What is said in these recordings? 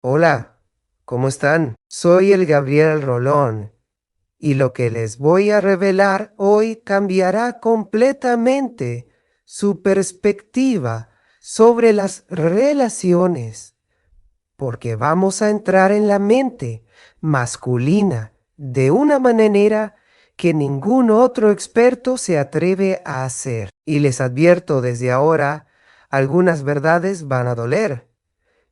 Hola, ¿cómo están? Soy el Gabriel Rolón y lo que les voy a revelar hoy cambiará completamente su perspectiva sobre las relaciones, porque vamos a entrar en la mente masculina de una manera que ningún otro experto se atreve a hacer. Y les advierto desde ahora, algunas verdades van a doler,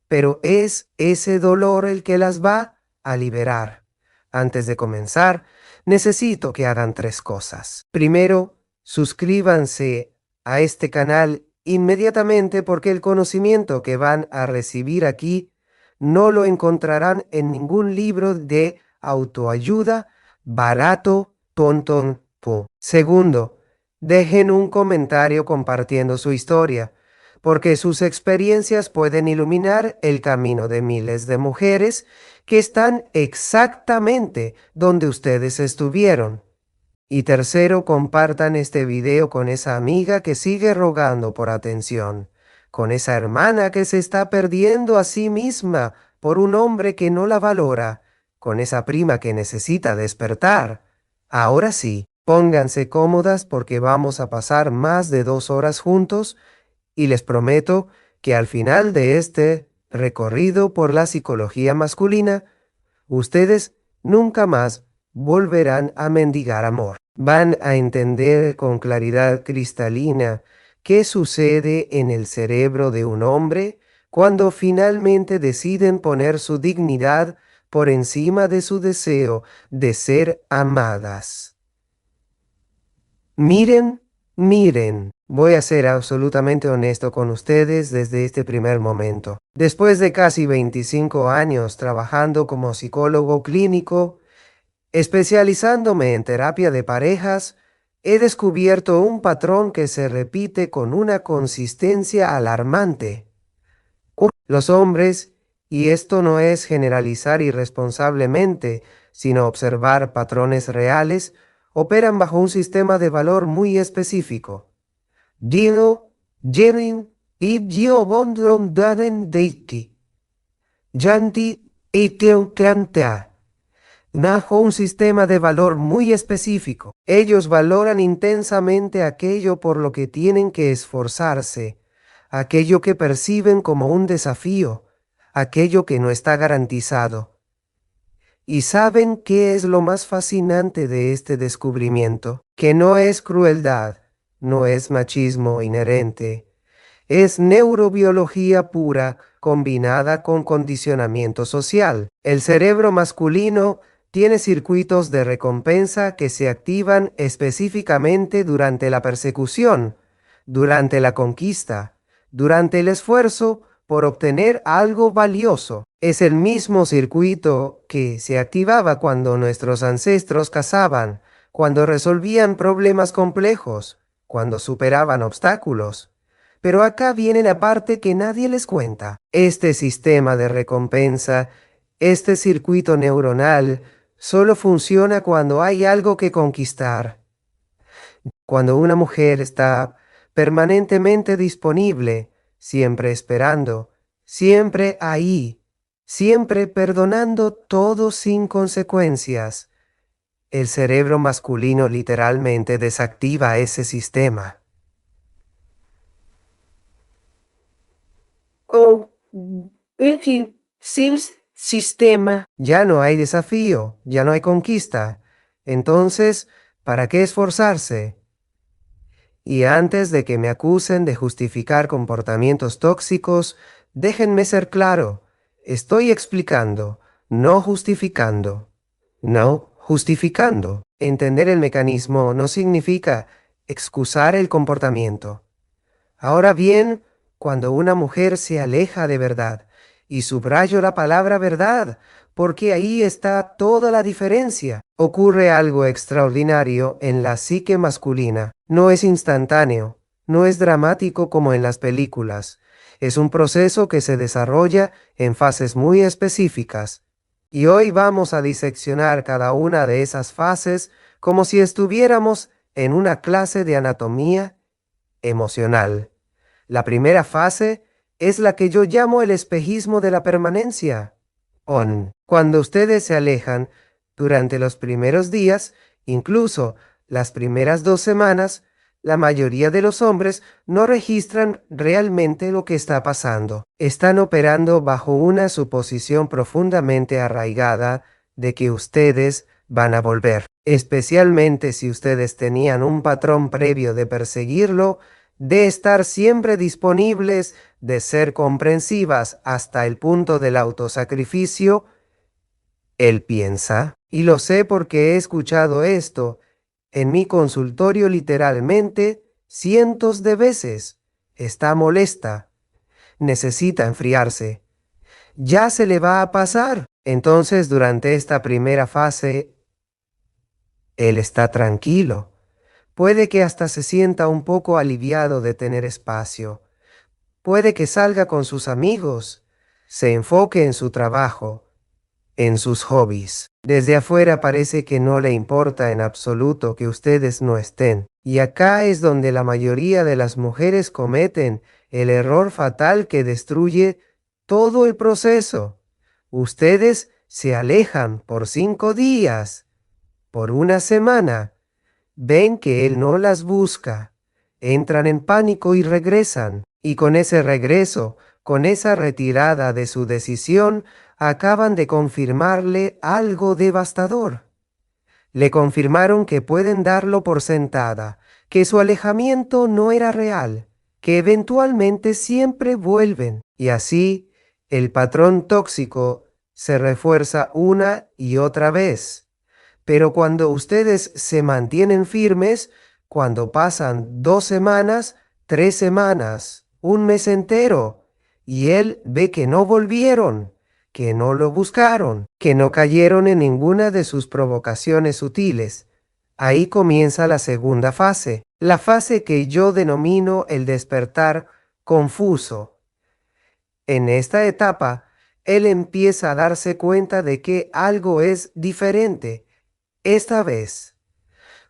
pero es ese dolor el que las va a liberar. Antes de comenzar, necesito que hagan tres cosas. Primero, suscríbanse a este canal inmediatamente porque el conocimiento que van a recibir aquí no lo encontrarán en ningún libro de autoayuda barato, tonto. Segundo, dejen un comentario compartiendo su historia, porque sus experiencias pueden iluminar el camino de miles de mujeres que están exactamente donde ustedes estuvieron. Y tercero, compartan este video con esa amiga que sigue rogando por atención, con esa hermana que se está perdiendo a sí misma por un hombre que no la valora, con esa prima que necesita despertar. Ahora sí, pónganse cómodas porque vamos a pasar más de 2 horas juntos y les prometo que al final de este recorrido por la psicología masculina, ustedes nunca más volverán a mendigar amor. Van a entender con claridad cristalina qué sucede en el cerebro de un hombre cuando finalmente deciden poner su dignidad por encima de su deseo de ser amadas. Miren, miren, voy a ser absolutamente honesto con ustedes desde este primer momento. Después de casi 25 años trabajando como psicólogo clínico, especializándome en terapia de parejas, he descubierto un patrón que se repite con una consistencia alarmante. Los hombres, y esto no es generalizar irresponsablemente, sino observar patrones reales, operan bajo un sistema de valor muy específico. Digo, Jerin, y Dio Bondron Daden Deiti. Yanti Iteuklantea. Bajo un sistema de valor muy específico. Ellos valoran intensamente aquello por lo que tienen que esforzarse, aquello que perciben como un desafío, aquello que no está garantizado. ¿Y saben qué es lo más fascinante de este descubrimiento? Que no es crueldad, no es machismo inherente, es neurobiología pura combinada con condicionamiento social. El cerebro masculino tiene circuitos de recompensa que se activan específicamente durante la persecución, durante la conquista, durante el esfuerzo por obtener algo valioso. Es el mismo circuito que se activaba cuando nuestros ancestros cazaban, cuando resolvían problemas complejos, cuando superaban obstáculos. Pero acá viene la parte que nadie les cuenta. Este sistema de recompensa, este circuito neuronal, solo funciona cuando hay algo que conquistar. Cuando una mujer está permanentemente disponible, siempre esperando, siempre ahí, siempre perdonando todo sin consecuencias, el cerebro masculino literalmente desactiva ese sistema. Con ese sistema ya no hay desafío, ya no hay conquista. Entonces, ¿para qué esforzarse? Y antes de que me acusen de justificar comportamientos tóxicos, déjenme ser claro. Estoy explicando, no justificando. No justificando. Entender el mecanismo no significa excusar el comportamiento. Ahora bien, cuando una mujer se aleja de verdad, y subrayo la palabra verdad, porque ahí está toda la diferencia, ocurre algo extraordinario en la psique masculina. No es instantáneo, no es dramático como en las películas. Es un proceso que se desarrolla en fases muy específicas. Y hoy vamos a diseccionar cada una de esas fases como si estuviéramos en una clase de anatomía emocional. La primera fase es la que yo llamo el espejismo de la permanencia. Cuando ustedes se alejan durante los primeros días, incluso las primeras 2 semanas, la mayoría de los hombres no registran realmente lo que está pasando. Están operando bajo una suposición profundamente arraigada de que ustedes van a volver, especialmente si ustedes tenían un patrón previo de perseguirlo, de estar siempre disponibles, de ser comprensivas hasta el punto del autosacrificio. Él piensa, y lo sé porque he escuchado esto en mi consultorio literalmente cientos de veces. Está molesta, necesita enfriarse. Ya se le va a pasar. Entonces, durante esta primera fase, él está tranquilo. Puede que hasta se sienta un poco aliviado de tener espacio. Puede que salga con sus amigos, se enfoque en su trabajo, en sus hobbies. Desde afuera parece que no le importa en absoluto que ustedes no estén. Y acá es donde la mayoría de las mujeres cometen el error fatal que destruye todo el proceso. Ustedes se alejan por 5 días, por una semana. Ven que él no las busca. Entran en pánico y regresan. Y con ese regreso, con esa retirada de su decisión, acaban de confirmarle algo devastador. Le confirmaron que pueden darlo por sentada, que su alejamiento no era real, que eventualmente siempre vuelven. Y así, el patrón tóxico se refuerza una y otra vez. Pero cuando ustedes se mantienen firmes, cuando pasan 2 semanas, 3 semanas, un mes entero, y él ve que no volvieron, que no lo buscaron, que no cayeron en ninguna de sus provocaciones sutiles, ahí comienza la segunda fase, la fase que yo denomino el despertar confuso. En esta etapa, él empieza a darse cuenta de que algo es diferente. Esta vez,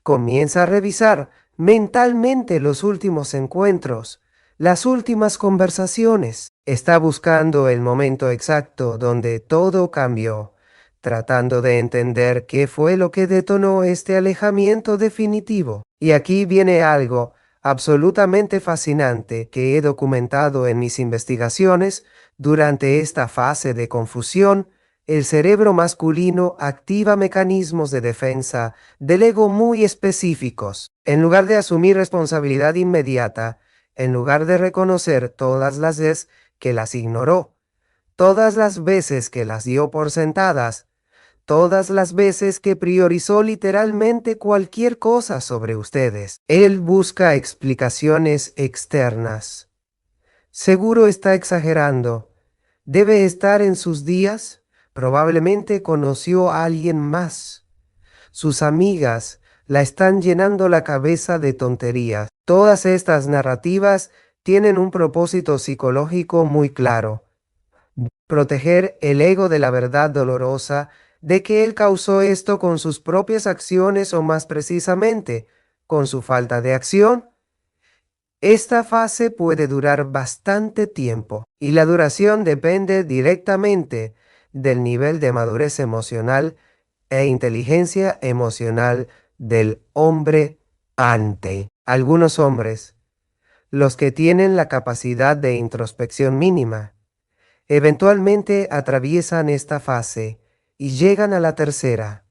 comienza a revisar mentalmente los últimos encuentros, las últimas conversaciones. Está buscando el momento exacto donde todo cambió, tratando de entender qué fue lo que detonó este alejamiento definitivo. Y aquí viene algo absolutamente fascinante que he documentado en mis investigaciones. Durante esta fase de confusión, el cerebro masculino activa mecanismos de defensa del ego muy específicos. En lugar de asumir responsabilidad inmediata, en lugar de reconocer todas las veces que las ignoró, todas las veces que las dio por sentadas, todas las veces que priorizó literalmente cualquier cosa sobre ustedes, él busca explicaciones externas. Seguro está exagerando. Debe estar en sus días. Probablemente conoció a alguien más. Sus amigas la están llenando la cabeza de tonterías. Todas estas narrativas tienen un propósito psicológico muy claro: proteger el ego de la verdad dolorosa de que él causó esto con sus propias acciones, o más precisamente, con su falta de acción. Esta fase puede durar bastante tiempo, y la duración depende directamente del nivel de madurez emocional e inteligencia emocional del hombre ante. Algunos hombres, los que tienen la capacidad de introspección mínima, eventualmente atraviesan esta fase y llegan a la tercera.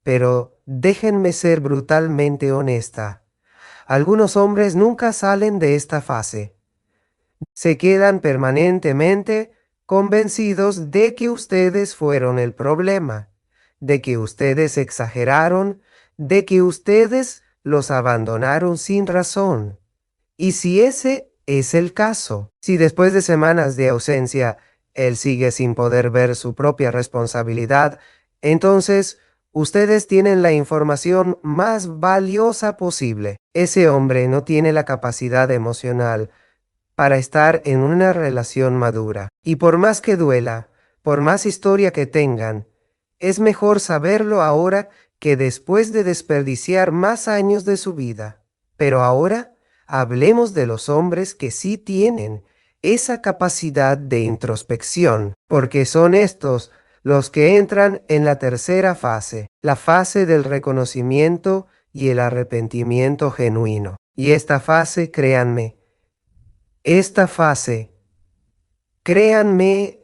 Pero déjenme ser brutalmente honesta. Algunos hombres nunca salen de esta fase. Se quedan permanentemente convencidos de que ustedes fueron el problema, de que ustedes exageraron, de que ustedes los abandonaron sin razón. Y si ese es el caso, si después de semanas de ausencia él sigue sin poder ver su propia responsabilidad, entonces ustedes tienen la información más valiosa posible. Ese hombre no tiene la capacidad emocional para estar en una relación madura. Y por más que duela, por más historia que tengan, es mejor saberlo ahora que después de desperdiciar más años de su vida. Pero ahora hablemos de los hombres que sí tienen esa capacidad de introspección, porque son estos los que entran en la tercera fase, la fase del reconocimiento y el arrepentimiento genuino. Y esta fase, créanme,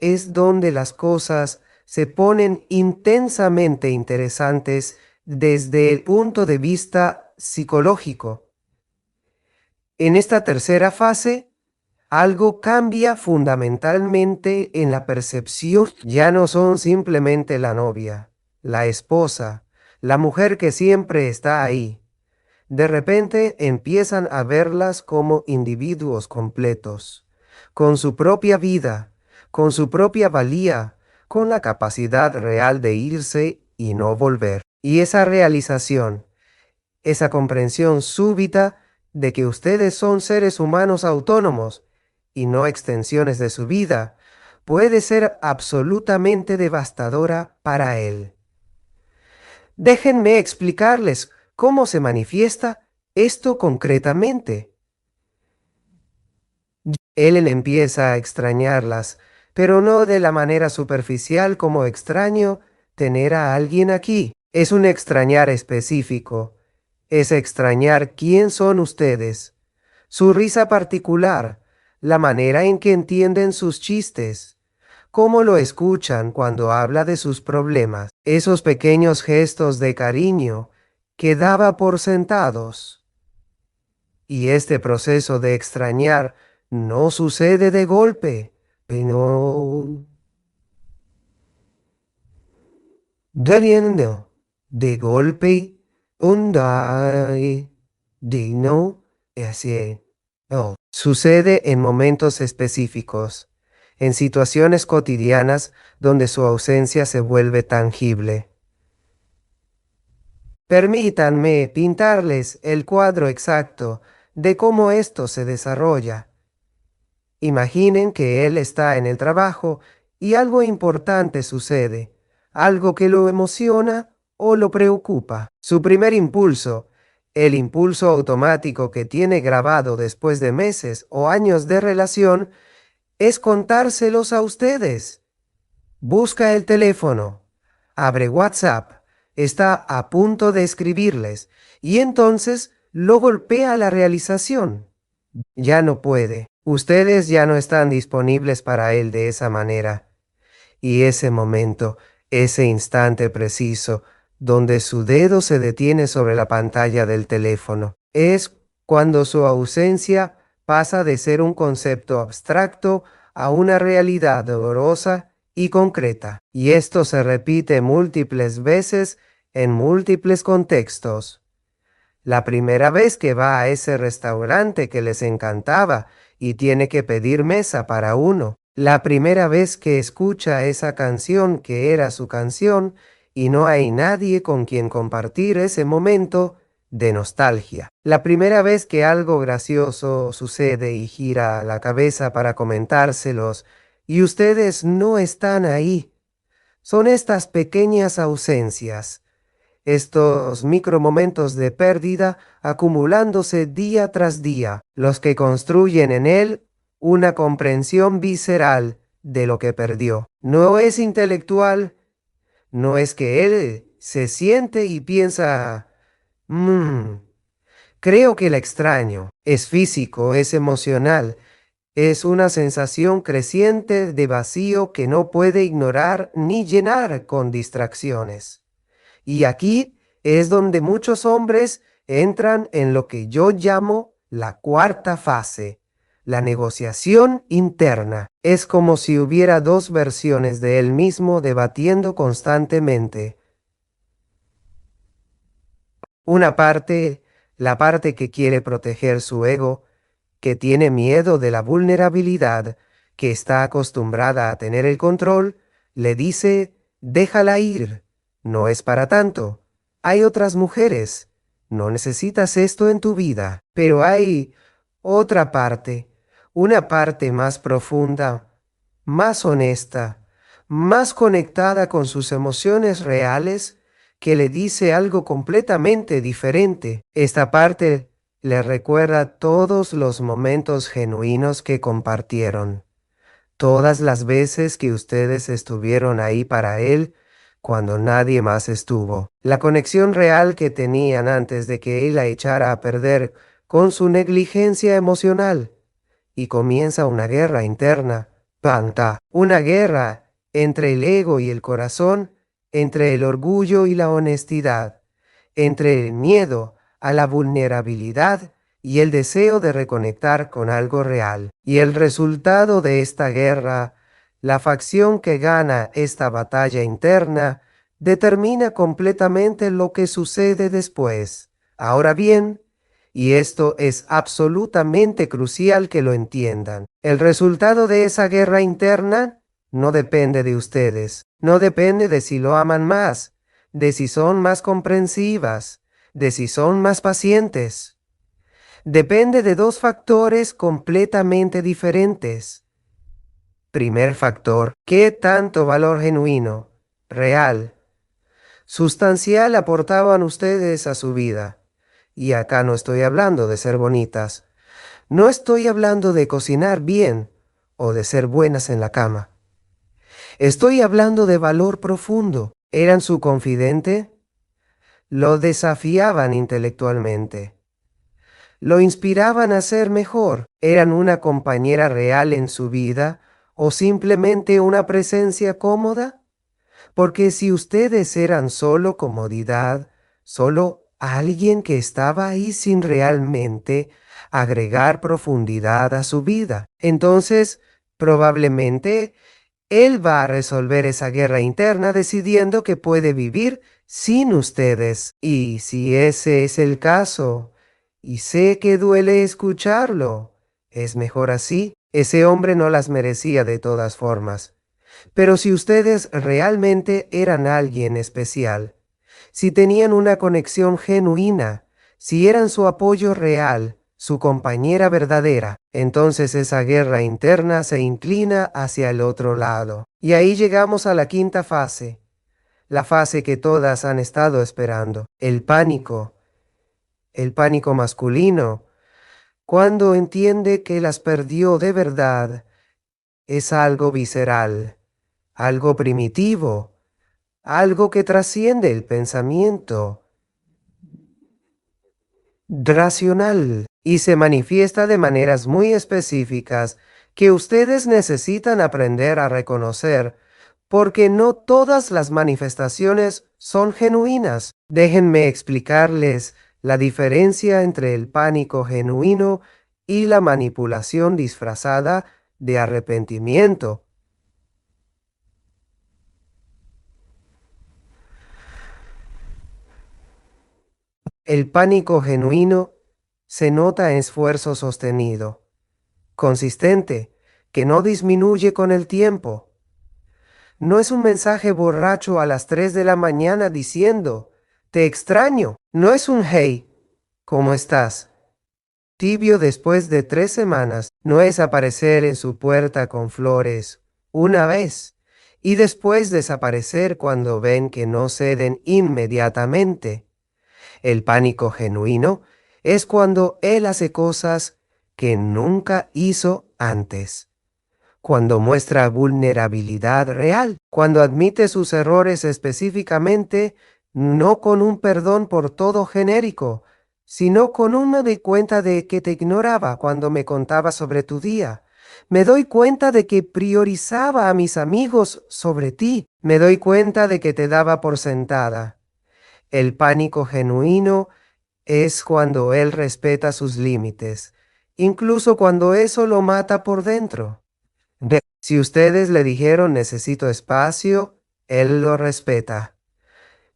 es donde las cosas se ponen intensamente interesantes desde el punto de vista psicológico. En esta tercera fase, algo cambia fundamentalmente en la percepción. Ya no son simplemente la novia, la esposa, la mujer que siempre está ahí. De repente empiezan a verlas como individuos completos, con su propia vida, con su propia valía, con la capacidad real de irse y no volver. Y esa realización, esa comprensión súbita de que ustedes son seres humanos autónomos y no extensiones de su vida, puede ser absolutamente devastadora para él. Déjenme explicarles cómo se manifiesta esto concretamente. Él empieza a extrañarlas, pero no de la manera superficial como extraño tener a alguien aquí. Es un extrañar específico. Es extrañar quién son ustedes, su risa particular, la manera en que entienden sus chistes, cómo lo escuchan cuando habla de sus problemas, esos pequeños gestos de cariño que daba por sentados. Y este proceso de extrañar no sucede de golpe, pero de golpe, digno, así. Oh, sucede en momentos específicos, en situaciones cotidianas donde su ausencia se vuelve tangible. Permítanme pintarles el cuadro exacto de cómo esto se desarrolla. Imaginen que él está en el trabajo y algo importante sucede, algo que lo emociona o lo preocupa. Su primer impulso, el impulso automático que tiene grabado después de meses o años de relación, es contárselos a ustedes. Busca el teléfono, abre WhatsApp, está a punto de escribirles y entonces lo golpea la realización. Ya no puede. Ustedes ya no están disponibles para él de esa manera. Y ese momento, ese instante preciso, donde su dedo se detiene sobre la pantalla del teléfono, es cuando su ausencia pasa de ser un concepto abstracto a una realidad dolorosa y concreta. Y esto se repite múltiples veces en múltiples contextos. La primera vez que va a ese restaurante que les encantaba y tiene que pedir mesa para uno. La primera vez que escucha esa canción que era su canción y no hay nadie con quien compartir ese momento de nostalgia. La primera vez que algo gracioso sucede y gira la cabeza para comentárselos y ustedes no están ahí. Son estas pequeñas ausencias, estos micromomentos de pérdida acumulándose día tras día, los que construyen en él una comprensión visceral de lo que perdió. No es intelectual, no es que él se siente y piensa, creo que la extraño. Es físico, es emocional, es una sensación creciente de vacío que no puede ignorar ni llenar con distracciones. Y aquí es donde muchos hombres entran en lo que yo llamo la cuarta fase, la negociación interna. Es como si hubiera dos versiones de él mismo debatiendo constantemente. Una parte, la parte que quiere proteger su ego, que tiene miedo de la vulnerabilidad, que está acostumbrada a tener el control, le dice, déjala ir, no es para tanto. Hay otras mujeres, no necesitas esto en tu vida. Pero hay otra parte, una parte más profunda, más honesta, más conectada con sus emociones reales, que le dice algo completamente diferente. Esta parte le recuerda todos los momentos genuinos que compartieron, todas las veces que ustedes estuvieron ahí para él cuando nadie más estuvo. La conexión real que tenían antes de que él la echara a perder con su negligencia emocional. Y comienza una guerra interna. Panta, una guerra entre el ego y el corazón, entre el orgullo y la honestidad, entre el miedo a la vulnerabilidad y el deseo de reconectar con algo real. Y el resultado de esta guerra, la facción que gana esta batalla interna, determina completamente lo que sucede después. Ahora bien, y esto es absolutamente crucial que lo entiendan, el resultado de esa guerra interna no depende de ustedes, no depende de si lo aman más, de si son más comprensivas, de si son más pacientes. Depende de dos factores completamente diferentes. Primer factor, ¿qué tanto valor genuino, real, sustancial aportaban ustedes a su vida? Y acá no estoy hablando de ser bonitas, no estoy hablando de cocinar bien o de ser buenas en la cama. Estoy hablando de valor profundo. ¿Eran su confidente? Lo desafiaban intelectualmente. Lo inspiraban a ser mejor. ¿Eran una compañera real en su vida o simplemente una presencia cómoda? Porque si ustedes eran solo comodidad, solo alguien que estaba ahí sin realmente agregar profundidad a su vida, entonces probablemente él va a resolver esa guerra interna decidiendo que puede vivir sin ustedes. Y si ese es el caso, y sé que duele escucharlo, es mejor así. Ese hombre no las merecía de todas formas. Pero si ustedes realmente eran alguien especial, si tenían una conexión genuina, si eran su apoyo real, su compañera verdadera, entonces esa guerra interna se inclina hacia el otro lado. Y ahí llegamos a la quinta fase, la fase que todas han estado esperando, el pánico masculino, cuando entiende que las perdió de verdad, es algo visceral, algo primitivo, algo que trasciende el pensamiento racional y se manifiesta de maneras muy específicas que ustedes necesitan aprender a reconocer, porque no todas las manifestaciones son genuinas. Déjenme explicarles la diferencia entre el pánico genuino y la manipulación disfrazada de arrepentimiento. El pánico genuino se nota en esfuerzo sostenido, consistente, que no disminuye con el tiempo. No es un mensaje borracho a las 3 de la mañana diciendo, te extraño. No es un hey, ¿cómo estás? Tibio después de 3 semanas. No es aparecer en su puerta con flores una vez y después desaparecer cuando ven que no ceden inmediatamente. El pánico genuino es cuando él hace cosas que nunca hizo antes. Cuando muestra vulnerabilidad real, cuando admite sus errores específicamente, no con un perdón por todo genérico, sino con un me doy cuenta de que te ignoraba cuando me contaba sobre tu día. Me doy cuenta de que priorizaba a mis amigos sobre ti. Me doy cuenta de que te daba por sentada. El pánico genuino es cuando él respeta sus límites, incluso cuando eso lo mata por dentro. Si ustedes le dijeron necesito espacio, él lo respeta.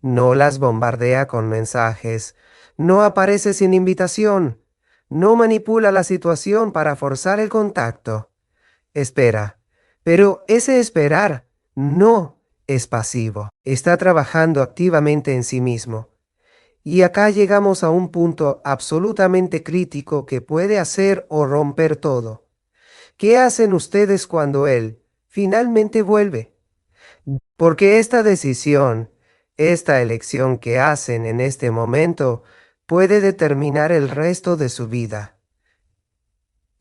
No las bombardea con mensajes, no aparece sin invitación, no manipula la situación para forzar el contacto. Espera, pero ese esperar no es pasivo, está trabajando activamente en sí mismo. Y acá llegamos a un punto absolutamente crítico que puede hacer o romper todo. ¿Qué hacen ustedes cuando él finalmente vuelve? Porque esta decisión, esta elección que hacen en este momento, puede determinar el resto de su vida.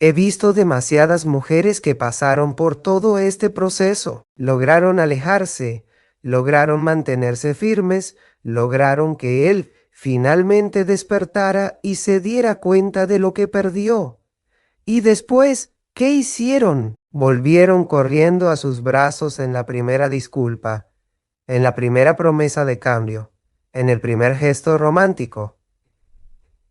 He visto demasiadas mujeres que pasaron por todo este proceso, lograron alejarse, lograron mantenerse firmes, lograron que él finalmente despertara y se diera cuenta de lo que perdió. Y después, ¿qué hicieron? Volvieron corriendo a sus brazos en la primera disculpa, en la primera promesa de cambio, en el primer gesto romántico.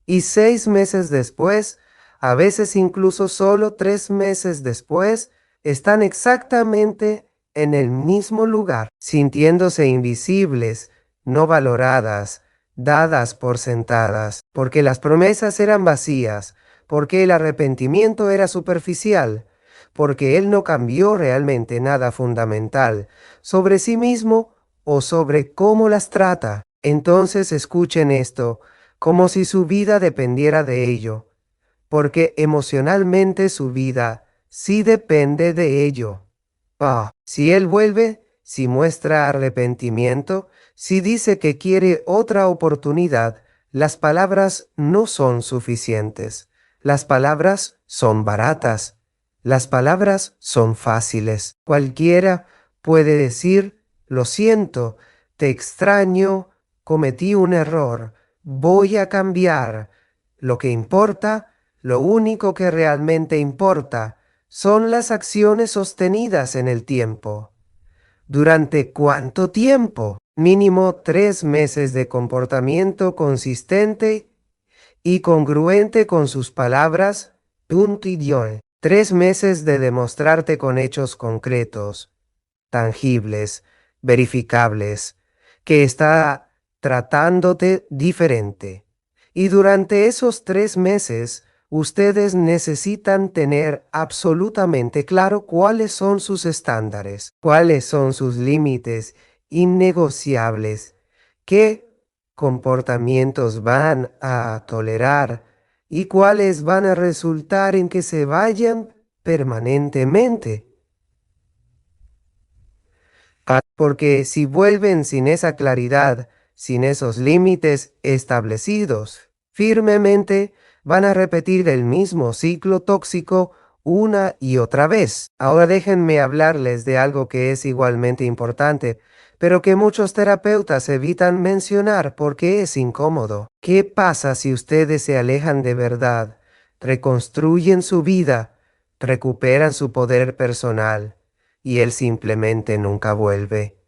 Y 6 meses después, a veces incluso solo 3 meses después, están exactamente en el mismo lugar, sintiéndose invisibles, no valoradas, dadas por sentadas, porque las promesas eran vacías, porque el arrepentimiento era superficial, porque él no cambió realmente nada fundamental sobre sí mismo o sobre cómo las trata. Entonces escuchen esto, como si su vida dependiera de ello, porque emocionalmente su vida sí depende de ello. Si él vuelve, si muestra arrepentimiento, si dice que quiere otra oportunidad, las palabras no son suficientes. Las palabras son baratas. Las palabras son fáciles. Cualquiera puede decir, lo siento, te extraño, cometí un error, voy a cambiar. Lo que importa, lo único que realmente importa, son las acciones sostenidas en el tiempo. ¿Durante cuánto tiempo? Mínimo 3 meses de comportamiento consistente y congruente con sus palabras, punto y dion. 3 meses de demostrarte con hechos concretos, tangibles, verificables, que está tratándote diferente. Y durante esos 3 meses, ustedes necesitan tener absolutamente claro cuáles son sus estándares, cuáles son sus límites innegociables, qué comportamientos van a tolerar y cuáles van a resultar en que se vayan permanentemente. Porque si vuelven sin esa claridad, sin esos límites establecidos firmemente, van a repetir el mismo ciclo tóxico una y otra vez. Ahora déjenme hablarles de algo que es igualmente importante, pero que muchos terapeutas evitan mencionar porque es incómodo. ¿Qué pasa si ustedes se alejan de verdad, reconstruyen su vida, recuperan su poder personal y él simplemente nunca vuelve?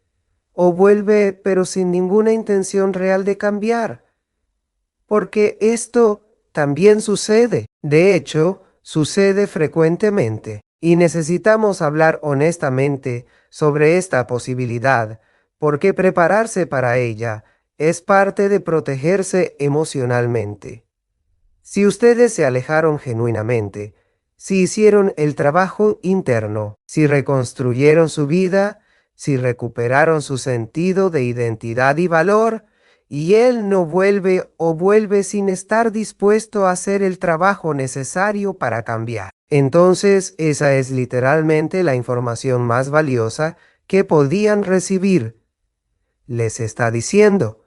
O vuelve pero sin ninguna intención real de cambiar, porque esto también sucede. De hecho, sucede frecuentemente. Y necesitamos hablar honestamente sobre esta posibilidad, porque prepararse para ella es parte de protegerse emocionalmente. Si ustedes se alejaron genuinamente, si hicieron el trabajo interno, si reconstruyeron su vida, si recuperaron su sentido de identidad y valor, y él no vuelve o vuelve sin estar dispuesto a hacer el trabajo necesario para cambiar, entonces esa es literalmente la información más valiosa que podían recibir. Les está diciendo,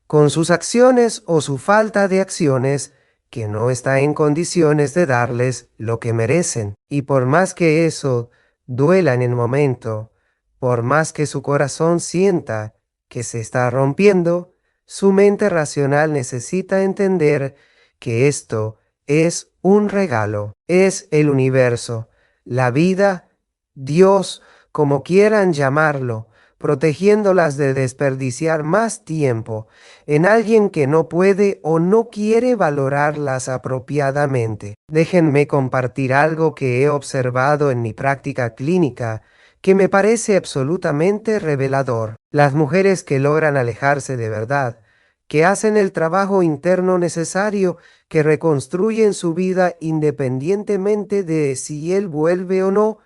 con sus acciones o su falta de acciones, que no está en condiciones de darles lo que merecen. Y por más que eso duela en el momento, por más que su corazón sienta que se está rompiendo, su mente racional necesita entender que esto es un regalo, es el universo, la vida, Dios, como quieran llamarlo, protegiéndolas de desperdiciar más tiempo en alguien que no puede o no quiere valorarlas apropiadamente. Déjenme compartir algo que he observado en mi práctica clínica que me parece absolutamente revelador. Las mujeres que logran alejarse de verdad, que hacen el trabajo interno necesario, que reconstruyen su vida independientemente de si él vuelve o no,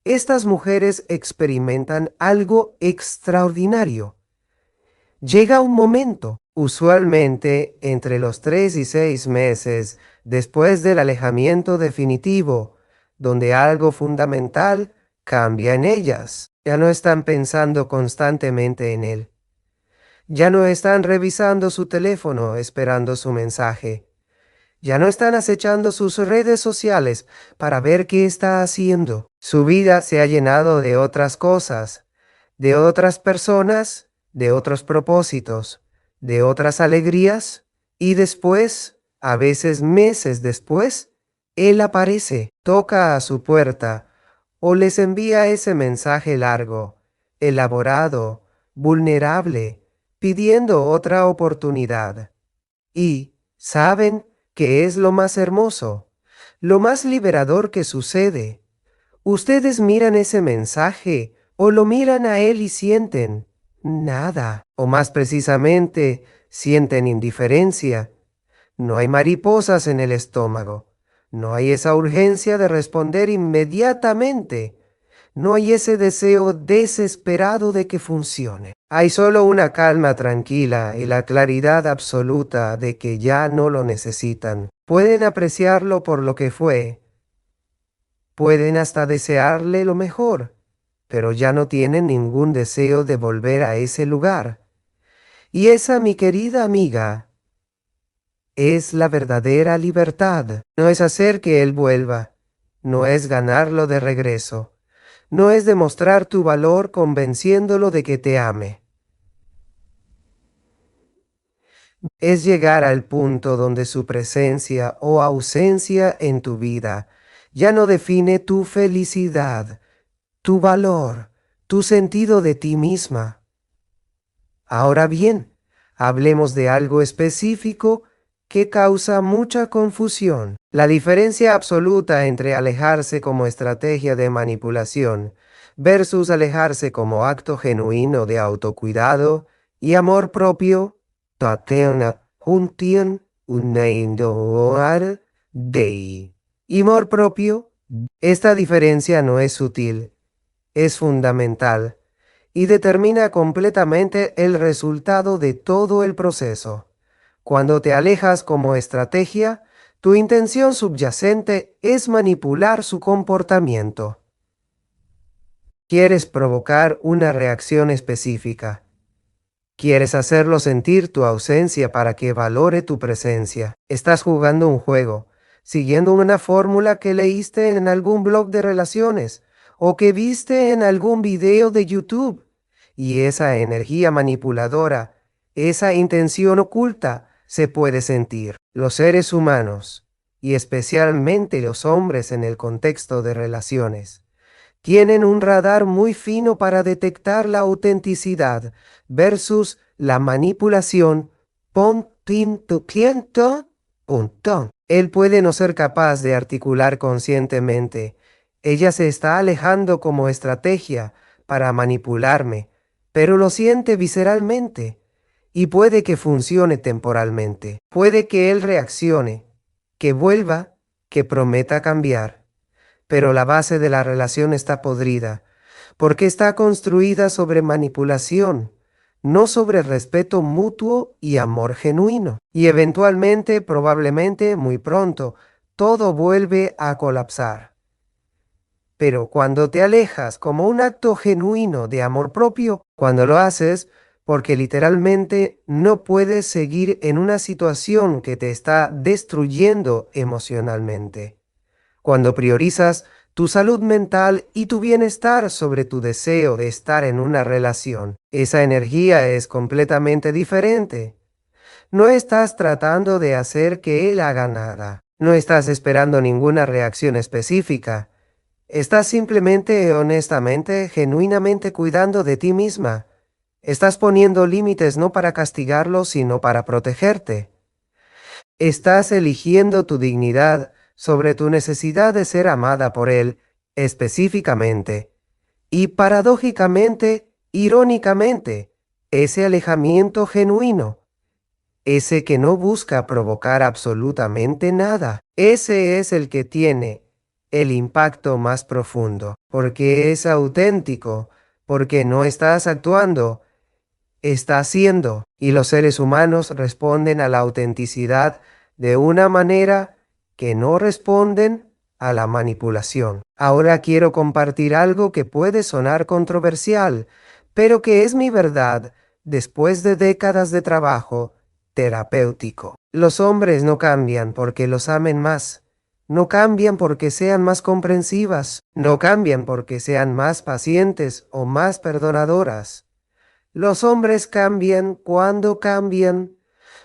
estas mujeres experimentan algo extraordinario. Llega un momento, usualmente entre los 3 y 6 meses después del alejamiento definitivo, donde algo fundamental cambia en ellas. Ya no están pensando constantemente en él. Ya no están revisando su teléfono esperando su mensaje. Ya no están acechando sus redes sociales para ver qué está haciendo. Su vida se ha llenado de otras cosas, de otras personas, de otros propósitos, de otras alegrías, y después, a veces meses después, él aparece, toca a su puerta o les envía ese mensaje largo, elaborado, vulnerable, pidiendo otra oportunidad. Y, ¿saben qué es lo más hermoso? Lo más liberador que sucede. Ustedes miran ese mensaje o lo miran a él y sienten nada, o más precisamente, sienten indiferencia. No hay mariposas en el estómago. No hay esa urgencia de responder inmediatamente. No hay ese deseo desesperado de que funcione. Hay solo una calma tranquila y la claridad absoluta de que ya no lo necesitan. Pueden apreciarlo por lo que fue. Pueden hasta desearle lo mejor, pero ya no tienen ningún deseo de volver a ese lugar. Y esa, mi querida amiga, es la verdadera libertad. No es hacer que él vuelva. No es ganarlo de regreso. No es demostrar tu valor convenciéndolo de que te ame. Es llegar al punto donde su presencia o ausencia en tu vida ya no define tu felicidad, tu valor, tu sentido de ti misma. Ahora bien, hablemos de algo específico que causa mucha confusión. La diferencia absoluta entre alejarse como estrategia de manipulación versus alejarse como acto genuino de autocuidado y amor propio. Tatena juntien uneindoar dei. Amor propio. Esta diferencia no es sutil, es fundamental y determina completamente el resultado de todo el proceso. Cuando te alejas como estrategia, tu intención subyacente es manipular su comportamiento. Quieres provocar una reacción específica. Quieres hacerlo sentir tu ausencia para que valore tu presencia. Estás jugando un juego, siguiendo una fórmula que leíste en algún blog de relaciones o que viste en algún video de YouTube. Y esa energía manipuladora, esa intención oculta, se puede sentir. Los seres humanos, y especialmente los hombres en el contexto de relaciones, tienen un radar muy fino para detectar la autenticidad versus la manipulación. Él puede no ser capaz de articular conscientemente. Ella se está alejando como estrategia para manipularme, pero lo siente visceralmente. Y puede que funcione temporalmente. Puede que él reaccione, que vuelva, que prometa cambiar. Pero la base de la relación está podrida, porque está construida sobre manipulación, no sobre respeto mutuo y amor genuino. Y eventualmente, probablemente muy pronto, todo vuelve a colapsar. Pero cuando te alejas como un acto genuino de amor propio, cuando lo haces porque literalmente no puedes seguir en una situación que te está destruyendo emocionalmente. Cuando priorizas tu salud mental y tu bienestar sobre tu deseo de estar en una relación, esa energía es completamente diferente. No estás tratando de hacer que él haga nada. No estás esperando ninguna reacción específica. Estás simplemente, honestamente, genuinamente cuidando de ti misma. Estás poniendo límites no para castigarlo, sino para protegerte. Estás eligiendo tu dignidad sobre tu necesidad de ser amada por él específicamente. Y paradójicamente, irónicamente, ese alejamiento genuino, ese que no busca provocar absolutamente nada, ese es el que tiene el impacto más profundo, porque es auténtico, porque no estás actuando, estás siendo, y los seres humanos responden a la autenticidad de una manera que no responden a la manipulación. Ahora quiero compartir algo que puede sonar controversial, pero que es mi verdad después de décadas de trabajo, terapéutico. Los hombres no cambian porque los amen más. No cambian porque sean más comprensivas. No cambian porque sean más pacientes o más perdonadoras. Los hombres cambian cuando cambian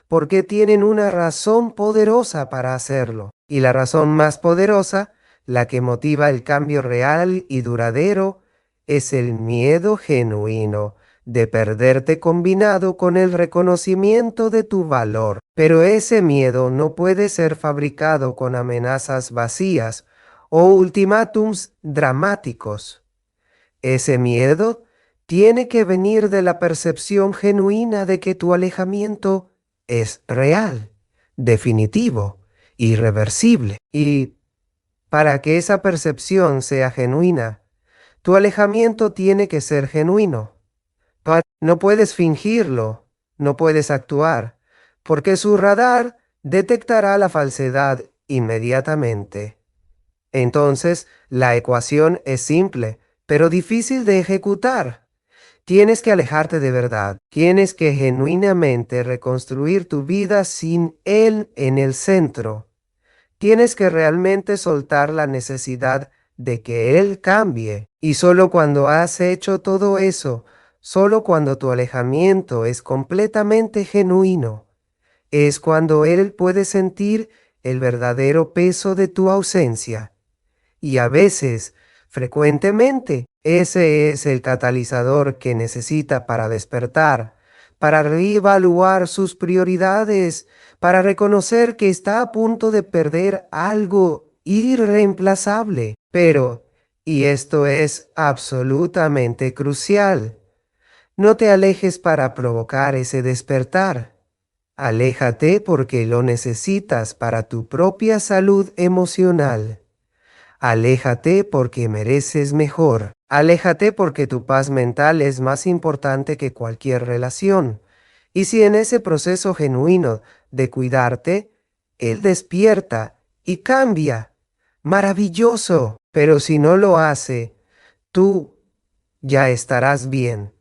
porque tienen una razón poderosa para hacerlo. Y la razón más poderosa, la que motiva el cambio real y duradero, es el miedo genuino de perderte combinado con el reconocimiento de tu valor. Pero ese miedo no puede ser fabricado con amenazas vacías o ultimátums dramáticos. Ese miedo tiene que venir de la percepción genuina de que tu alejamiento es real, definitivo, irreversible. Y para que esa percepción sea genuina, tu alejamiento tiene que ser genuino. No puedes fingirlo, no puedes actuar, porque su radar detectará la falsedad inmediatamente. Entonces, la ecuación es simple, pero difícil de ejecutar. Tienes que alejarte de verdad. Tienes que genuinamente reconstruir tu vida sin Él en el centro. Tienes que realmente soltar la necesidad de que Él cambie. Y solo cuando has hecho todo eso, solo cuando tu alejamiento es completamente genuino, es cuando Él puede sentir el verdadero peso de tu ausencia. Y a veces, frecuentemente, ese es el catalizador que necesita para despertar, para reevaluar sus prioridades, para reconocer que está a punto de perder algo irreemplazable. Pero, y esto es absolutamente crucial, no te alejes para provocar ese despertar. Aléjate porque lo necesitas para tu propia salud emocional. Aléjate porque mereces mejor. Aléjate porque tu paz mental es más importante que cualquier relación. Y si en ese proceso genuino de cuidarte, Él despierta y cambia, maravilloso. Pero si no lo hace, tú ya estarás bien,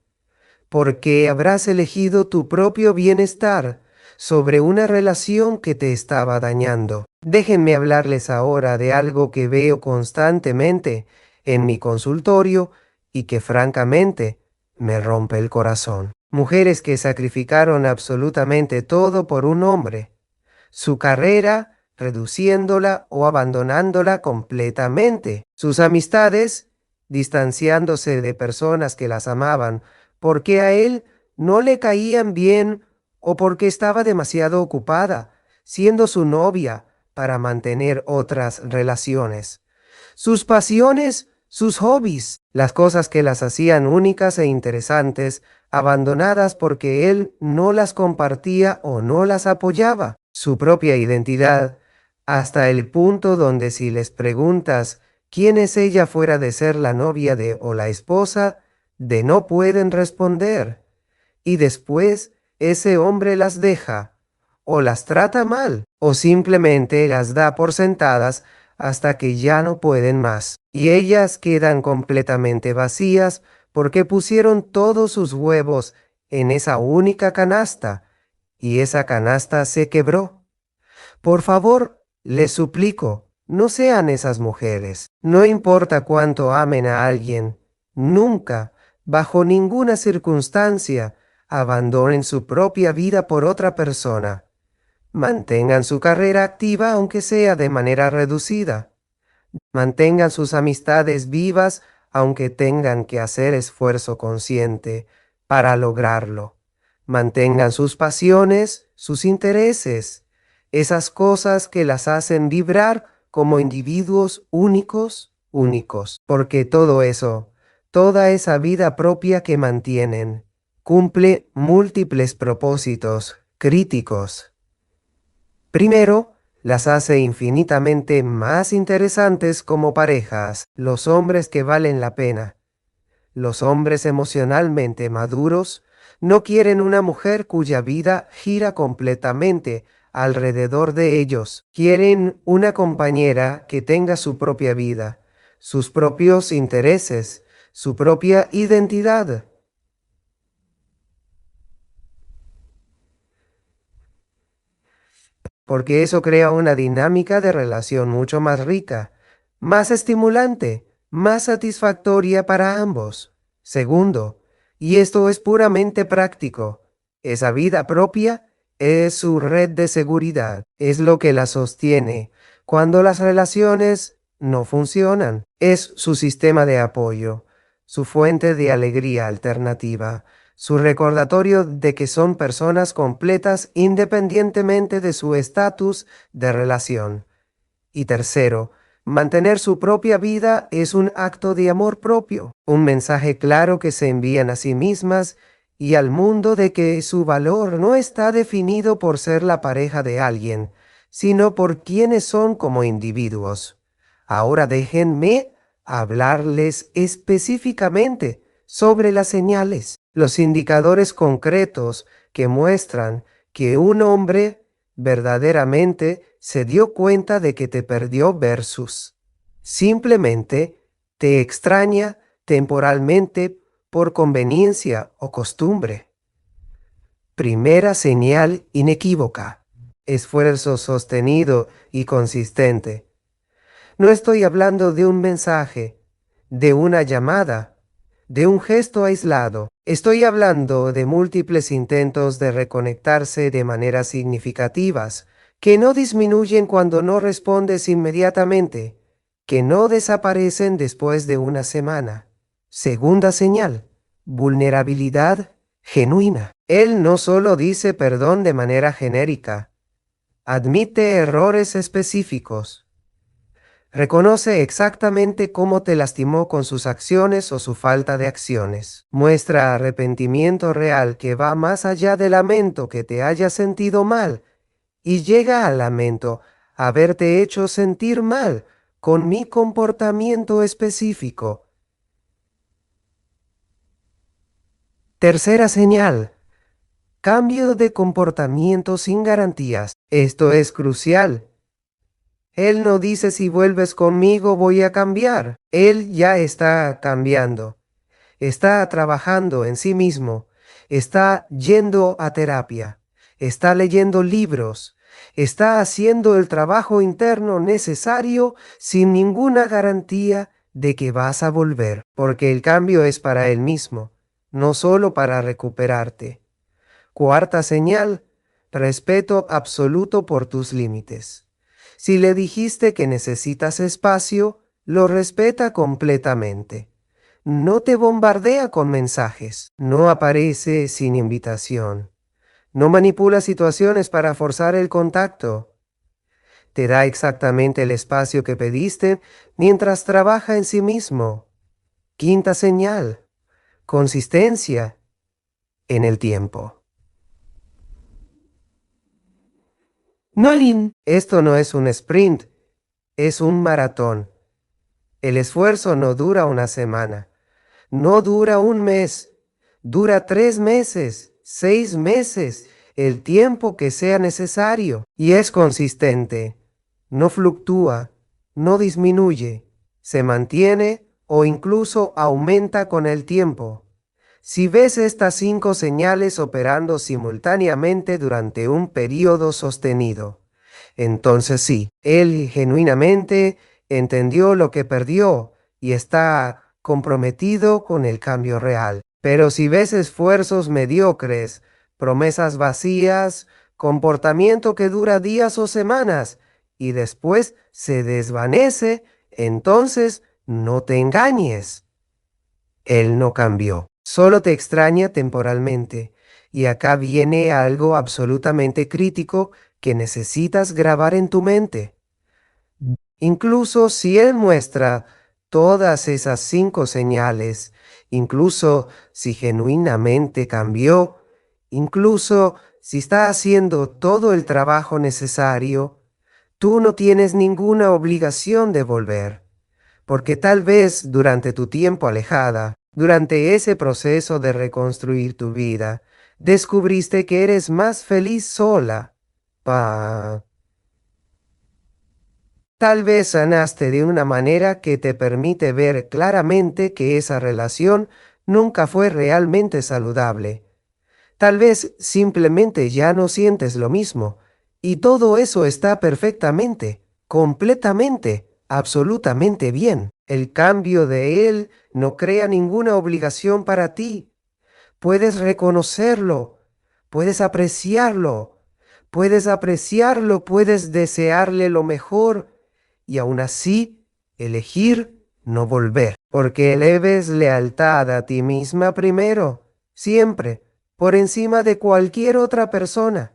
porque habrás elegido tu propio bienestar sobre una relación que te estaba dañando. Déjenme hablarles ahora de algo que veo constantemente en mi consultorio y que francamente me rompe el corazón. Mujeres que sacrificaron absolutamente todo por un hombre, su carrera reduciéndola o abandonándola completamente, sus amistades distanciándose de personas que las amaban porque a él no le caían bien o porque estaba demasiado ocupada siendo su novia para mantener otras relaciones. Sus pasiones, sus hobbies, las cosas que las hacían únicas e interesantes, abandonadas porque él no las compartía o no las apoyaba. Su propia identidad, hasta el punto donde si les preguntas quién es ella fuera de ser la novia de o la esposa, de no pueden responder. Y después ese hombre las deja, o las trata mal, o simplemente las da por sentadas hasta que ya no pueden más. Y ellas quedan completamente vacías porque pusieron todos sus huevos en esa única canasta, y esa canasta se quebró. Por favor, les suplico, no sean esas mujeres. No importa cuánto amen a alguien, nunca, bajo ninguna circunstancia, abandonen su propia vida por otra persona. Mantengan su carrera activa aunque sea de manera reducida. Mantengan sus amistades vivas aunque tengan que hacer esfuerzo consciente para lograrlo. Mantengan sus pasiones, sus intereses, esas cosas que las hacen vibrar como individuos únicos, porque todo eso, toda esa vida propia que mantienen, cumple múltiples propósitos críticos. Primero, las hace infinitamente más interesantes como parejas, los hombres que valen la pena. Los hombres emocionalmente maduros no quieren una mujer cuya vida gira completamente alrededor de ellos. Quieren una compañera que tenga su propia vida, sus propios intereses, su propia identidad. porque eso crea una dinámica de relación mucho más rica, más estimulante, más satisfactoria para ambos. Segundo, y esto es puramente práctico, esa vida propia es su red de seguridad, es lo que la sostiene cuando las relaciones no funcionan, es su sistema de apoyo, su fuente de alegría alternativa, su recordatorio de que son personas completas independientemente de su estatus de relación. Y tercero, mantener su propia vida es un acto de amor propio, un mensaje claro que se envían a sí mismas y al mundo de que su valor no está definido por ser la pareja de alguien, sino por quienes son como individuos. Ahora déjenme hablarles específicamente sobre las señales, los indicadores concretos que muestran que un hombre verdaderamente se dio cuenta de que te perdió versus simplemente te extraña temporalmente por conveniencia o costumbre. Primera señal inequívoca. Esfuerzo sostenido y consistente. No estoy hablando de un mensaje, de una llamada, de un gesto aislado. Estoy hablando de múltiples intentos de reconectarse de maneras significativas, que no disminuyen cuando no respondes inmediatamente, que no desaparecen después de una semana. Segunda señal, vulnerabilidad genuina. Él no solo dice perdón de manera genérica, admite errores específicos. Reconoce exactamente cómo te lastimó con sus acciones o su falta de acciones. Muestra arrepentimiento real que va más allá del lamento que te haya sentido mal y llega al lamento haberte hecho sentir mal con mi comportamiento específico. Tercera señal. Cambio de comportamiento sin garantías. Esto es crucial. Él no dice si vuelves conmigo voy a cambiar. Él ya está cambiando. Está trabajando en sí mismo. Está yendo a terapia. Está leyendo libros. Está haciendo el trabajo interno necesario sin ninguna garantía de que vas a volver. Porque el cambio es para él mismo, no solo para recuperarte. Cuarta señal. Respeto absoluto por tus límites. Si le dijiste que necesitas espacio, lo respeta completamente. No te bombardea con mensajes. No aparece sin invitación. No manipula situaciones para forzar el contacto. Te da exactamente el espacio que pediste mientras trabaja en sí mismo. Quinta señal. Consistencia en el tiempo. Nolin, esto no es un sprint, es un maratón. El esfuerzo no dura una semana, no dura un mes, dura 3 meses, 6 meses, el tiempo que sea necesario. Y es consistente, no fluctúa, no disminuye, se mantiene o incluso aumenta con el tiempo. Si ves estas 5 señales operando simultáneamente durante un periodo sostenido, entonces sí, él genuinamente entendió lo que perdió y está comprometido con el cambio real. Pero si ves esfuerzos mediocres, promesas vacías, comportamiento que dura días o semanas y después se desvanece, entonces no te engañes. Él no cambió. Solo te extraña temporalmente. Y acá viene algo absolutamente crítico que necesitas grabar en tu mente. Incluso si él muestra todas esas 5 señales, incluso si genuinamente cambió, incluso si está haciendo todo el trabajo necesario, tú no tienes ninguna obligación de volver. Porque tal vez durante tu tiempo alejada, durante ese proceso de reconstruir tu vida, descubriste que eres más feliz sola. Tal vez sanaste de una manera que te permite ver claramente que esa relación nunca fue realmente saludable. Tal vez simplemente ya no sientes lo mismo Y todo eso está perfectamente, completamente, absolutamente bien. El cambio de él no crea ninguna obligación para ti. Puedes reconocerlo, puedes apreciarlo, puedes desearle lo mejor y aún así elegir no volver, porque eleves lealtad a ti misma primero, siempre, por encima de cualquier otra persona.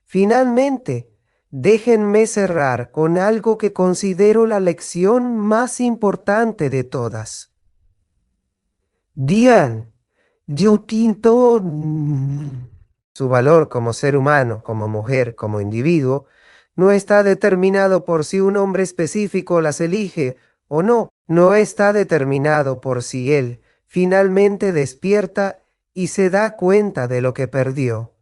Finalmente, déjenme cerrar con algo que considero la lección más importante de todas. Digan, yo tinto su valor como ser humano, como mujer, como individuo, no está determinado por si un hombre específico las elige o no. No está determinado por si él finalmente despierta y se da cuenta de lo que perdió.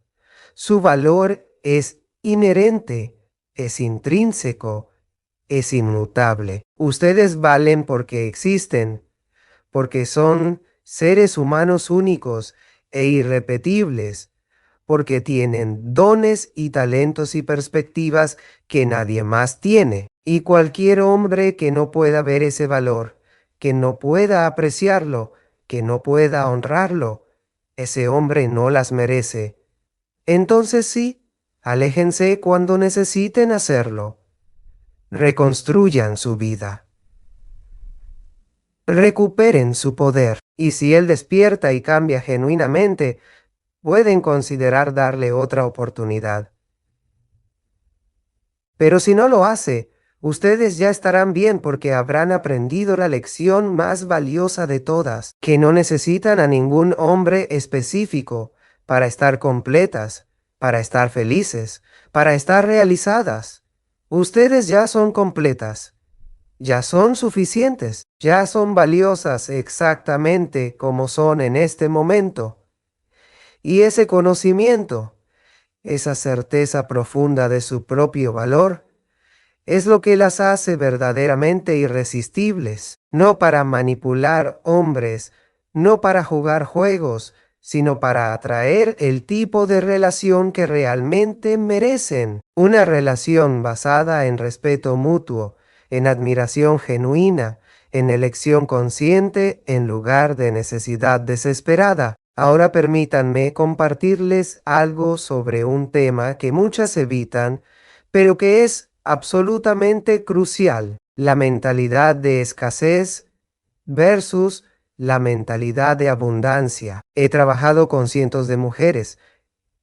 Su valor es inherente, es intrínseco, es inmutable. Ustedes valen porque existen, porque son seres humanos únicos e irrepetibles, porque tienen dones y talentos y perspectivas que nadie más tiene. Y cualquier hombre que no pueda ver ese valor, que no pueda apreciarlo, que no pueda honrarlo, ese hombre no las merece. Entonces sí, aléjense cuando necesiten hacerlo. Reconstruyan su vida. Recuperen su poder. Y si él despierta y cambia genuinamente, pueden considerar darle otra oportunidad. Pero si no lo hace, ustedes ya estarán bien porque habrán aprendido la lección más valiosa de todas, que no necesitan a ningún hombre específico para estar completas, para estar felices, para estar realizadas. Ustedes ya son completas, ya son suficientes, ya son valiosas exactamente como son en este momento. Y ese conocimiento, esa certeza profunda de su propio valor, es lo que las hace verdaderamente irresistibles, no para manipular hombres, no para jugar juegos, sino para atraer el tipo de relación que realmente merecen. Una relación basada en respeto mutuo, en admiración genuina, en elección consciente en lugar de necesidad desesperada. Ahora permítanme compartirles algo sobre un tema que muchas evitan, pero que es absolutamente crucial: la mentalidad de escasez versus la mentalidad de abundancia. He trabajado con cientos de mujeres,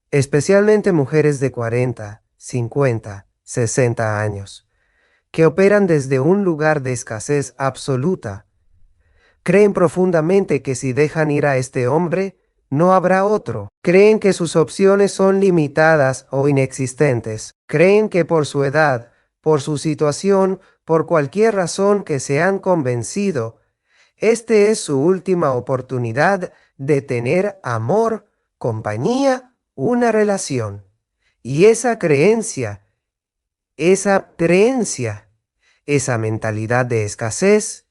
especialmente mujeres de 40, 50, 60 años, que operan desde un lugar de escasez absoluta. Creen profundamente que si dejan ir a este hombre, no habrá otro. Creen que sus opciones son limitadas o inexistentes. Creen que por su edad, por su situación, por cualquier razón que se han convencido, este es su última oportunidad de tener amor, compañía, una relación. Y esa creencia, esa mentalidad de escasez,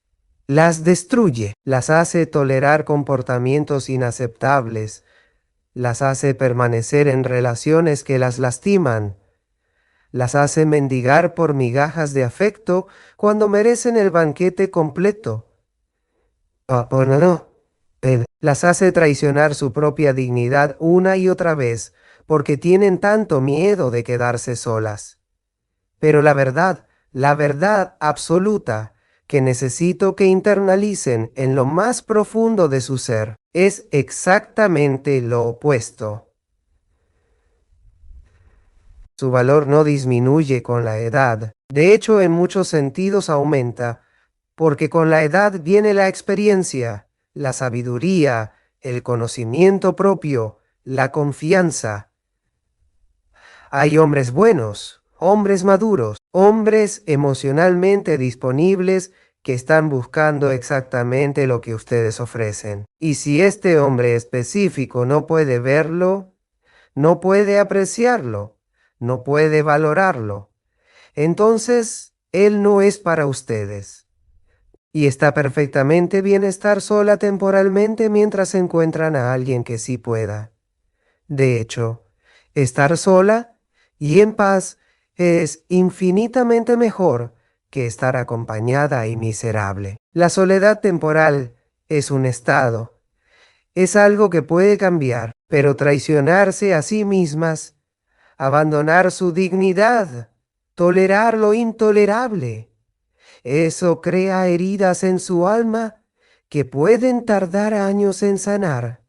las destruye, las hace tolerar comportamientos inaceptables, las hace permanecer en relaciones que las lastiman, las hace mendigar por migajas de afecto cuando merecen el banquete completo. Bueno, no. Las hace traicionar su propia dignidad una y otra vez porque tienen tanto miedo de quedarse solas. Pero la verdad absoluta que necesito que internalicen en lo más profundo de su ser, es exactamente lo opuesto. Su valor no disminuye con la edad. De hecho, en muchos sentidos aumenta, porque con la edad viene la experiencia, la sabiduría, el conocimiento propio, la confianza. Hay hombres buenos, hombres maduros, hombres emocionalmente disponibles que están buscando exactamente lo que ustedes ofrecen. Y si este hombre específico no puede verlo, no puede apreciarlo, no puede valorarlo, entonces él no es para ustedes. Y está perfectamente bien estar sola temporalmente mientras encuentran a alguien que sí pueda. De hecho, estar sola y en paz es infinitamente mejor que estar acompañada y miserable. La soledad temporal es un estado, es algo que puede cambiar, pero traicionarse a sí mismas, abandonar su dignidad, tolerar lo intolerable, eso crea heridas en su alma que pueden tardar años en sanar.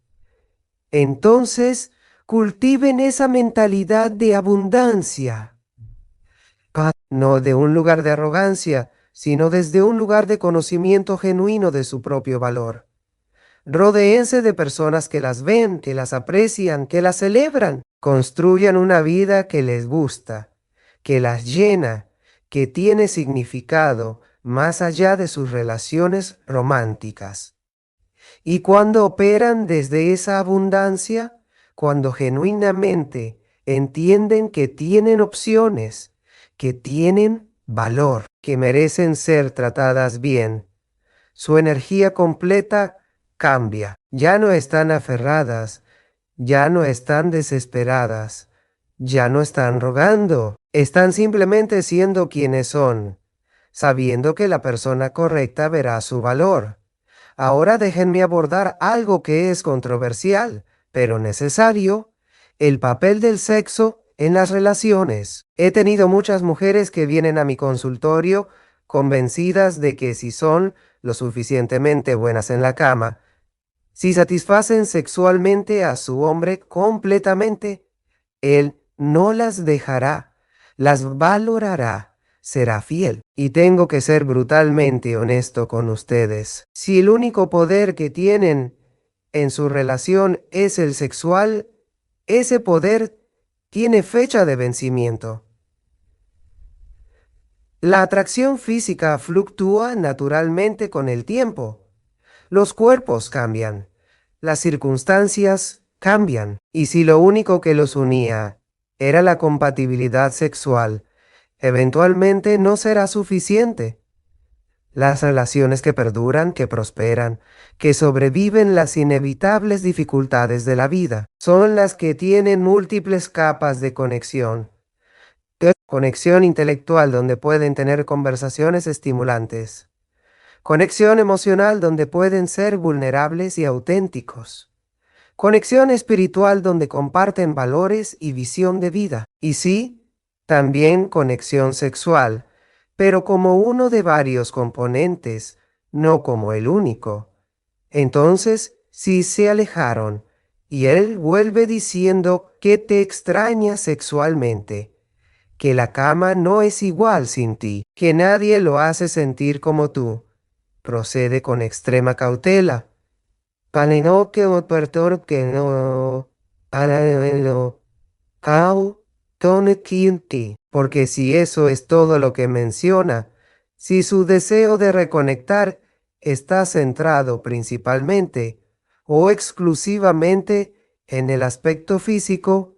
Entonces, cultiven esa mentalidad de abundancia, no de un lugar de arrogancia, sino desde un lugar de conocimiento genuino de su propio valor. Rodéense de personas que las ven, que las aprecian, que las celebran. Construyan una vida que les gusta, que las llena, que tiene significado más allá de sus relaciones románticas. Y cuando operan desde esa abundancia, cuando genuinamente entienden que tienen opciones, que tienen valor, que merecen ser tratadas bien, su energía completa cambia. Ya no están aferradas, ya no están desesperadas, ya no están rogando, están simplemente siendo quienes son, sabiendo que la persona correcta verá su valor. Ahora déjenme abordar algo que es controversial, pero necesario, el papel del sexo en las relaciones. He tenido muchas mujeres que vienen a mi consultorio convencidas de que si son lo suficientemente buenas en la cama, si satisfacen sexualmente a su hombre completamente, él no las dejará, las valorará, será fiel. Y tengo que ser brutalmente honesto con ustedes. Si el único poder que tienen en su relación es el sexual, ese poder tiene fecha de vencimiento. La atracción física fluctúa naturalmente con el tiempo. Los cuerpos cambian, las circunstancias cambian, y si lo único que los unía era la compatibilidad sexual, eventualmente no será suficiente. Las relaciones que perduran, que prosperan, que sobreviven las inevitables dificultades de la vida, son las que tienen múltiples capas de conexión. Conexión intelectual donde pueden tener conversaciones estimulantes. Conexión emocional donde pueden ser vulnerables y auténticos. Conexión espiritual donde comparten valores y visión de vida. Y sí, también conexión sexual, pero como uno de varios componentes, no como el único. Entonces, si se alejaron, y él vuelve diciendo que te extraña sexualmente, que la cama no es igual sin ti, que nadie lo hace sentir como tú, procede con extrema cautela. Para no que oportor que no lo cau tone quinti, porque si eso es todo lo que menciona, si su deseo de reconectar está centrado principalmente o exclusivamente en el aspecto físico,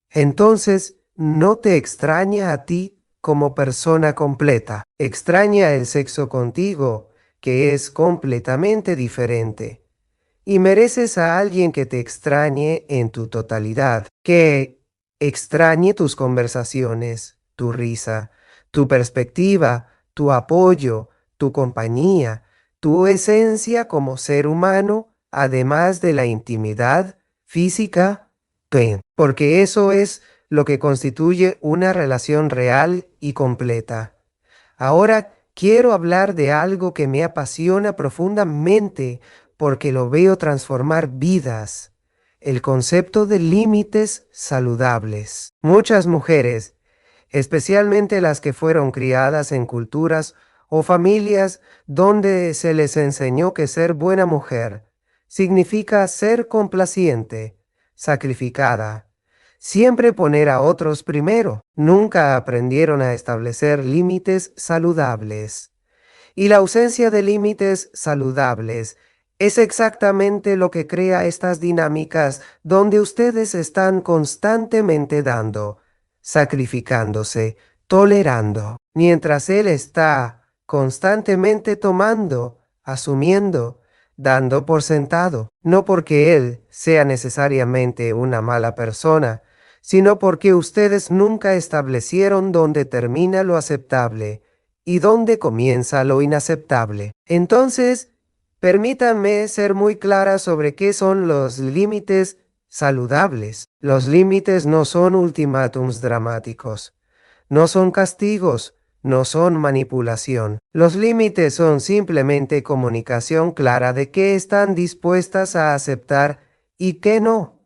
entonces no te extraña a ti como persona completa, extraña el sexo contigo, que es completamente diferente. Y mereces a alguien que te extrañe en tu totalidad, que extrañe tus conversaciones, tu risa, tu perspectiva, tu apoyo, tu compañía, tu esencia como ser humano, además de la intimidad física, porque eso es lo que constituye una relación real y completa. Ahora quiero hablar de algo que me apasiona profundamente porque lo veo transformar vidas. El concepto de límites saludables. Muchas mujeres, especialmente las que fueron criadas en culturas o familias donde se les enseñó que ser buena mujer significa ser complaciente, sacrificada, siempre poner a otros primero. Nunca aprendieron a establecer límites saludables. Y la ausencia de límites saludables es exactamente lo que crea estas dinámicas donde ustedes están constantemente dando, sacrificándose, tolerando, mientras él está constantemente tomando, asumiendo, dando por sentado, no porque él sea necesariamente una mala persona, sino porque ustedes nunca establecieron dónde termina lo aceptable y dónde comienza lo inaceptable. Entonces, permítanme ser muy clara sobre qué son los límites saludables. Los límites no son ultimátums dramáticos, no son castigos, no son manipulación. Los límites son simplemente comunicación clara de qué están dispuestas a aceptar y qué no,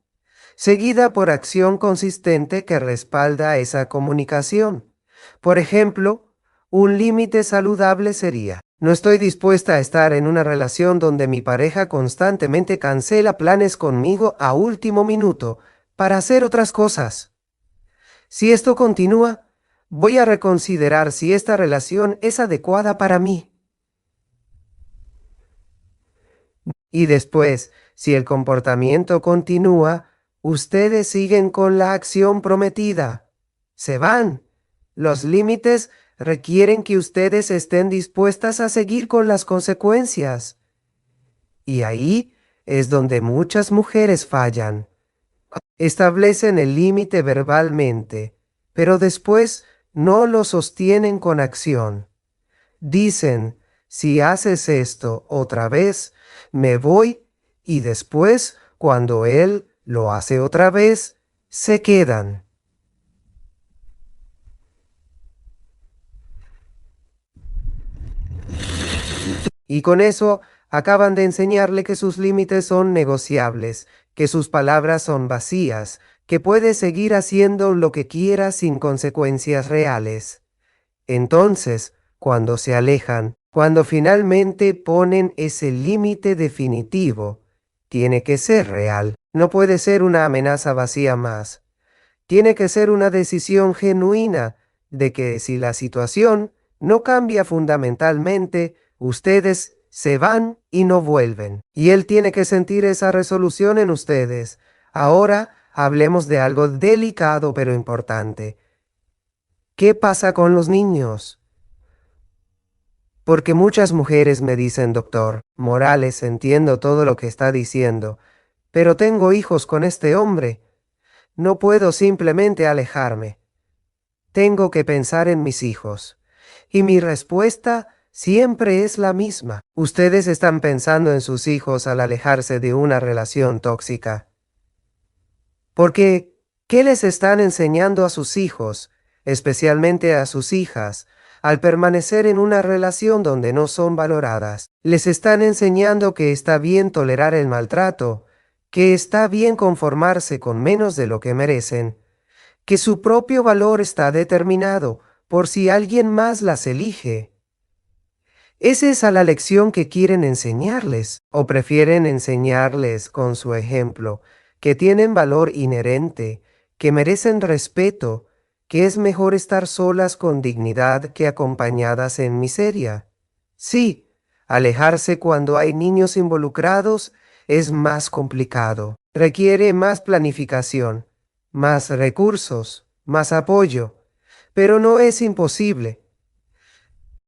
seguida por acción consistente que respalda esa comunicación. Por ejemplo, un límite saludable sería: no estoy dispuesta a estar en una relación donde mi pareja constantemente cancela planes conmigo a último minuto para hacer otras cosas. Si esto continúa, voy a reconsiderar si esta relación es adecuada para mí. Y después, si el comportamiento continúa, ustedes siguen con la acción prometida. Se van. Los límites requieren que ustedes estén dispuestas a seguir con las consecuencias. Y ahí es donde muchas mujeres fallan. Establecen el límite verbalmente, pero después no lo sostienen con acción. Dicen: si haces esto otra vez, me voy, y después, cuando él lo hace otra vez, se quedan. Y con eso acaban de enseñarle que sus límites son negociables, que sus palabras son vacías, que puede seguir haciendo lo que quiera sin consecuencias reales. Entonces, cuando se alejan, cuando finalmente ponen ese límite definitivo, tiene que ser real. No puede ser una amenaza vacía más. Tiene que ser una decisión genuina de que si la situación no cambia fundamentalmente, ustedes se van y no vuelven. Y él tiene que sentir esa resolución en ustedes. Ahora hablemos de algo delicado pero importante. ¿Qué pasa con los niños? Porque muchas mujeres me dicen: doctor Morales, entiendo todo lo que está diciendo, pero tengo hijos con este hombre. No puedo simplemente alejarme. Tengo que pensar en mis hijos. Y mi respuesta siempre es la misma. Ustedes están pensando en sus hijos al alejarse de una relación tóxica. Porque, ¿qué les están enseñando a sus hijos, especialmente a sus hijas, al permanecer en una relación donde no son valoradas? Les están enseñando que está bien tolerar el maltrato, que está bien conformarse con menos de lo que merecen, que su propio valor está determinado por si alguien más las elige. ¿Es esa la lección que quieren enseñarles? ¿O prefieren enseñarles con su ejemplo que tienen valor inherente, que merecen respeto, que es mejor estar solas con dignidad que acompañadas en miseria? Sí, alejarse cuando hay niños involucrados es más complicado. Requiere más planificación, más recursos, más apoyo, pero no es imposible.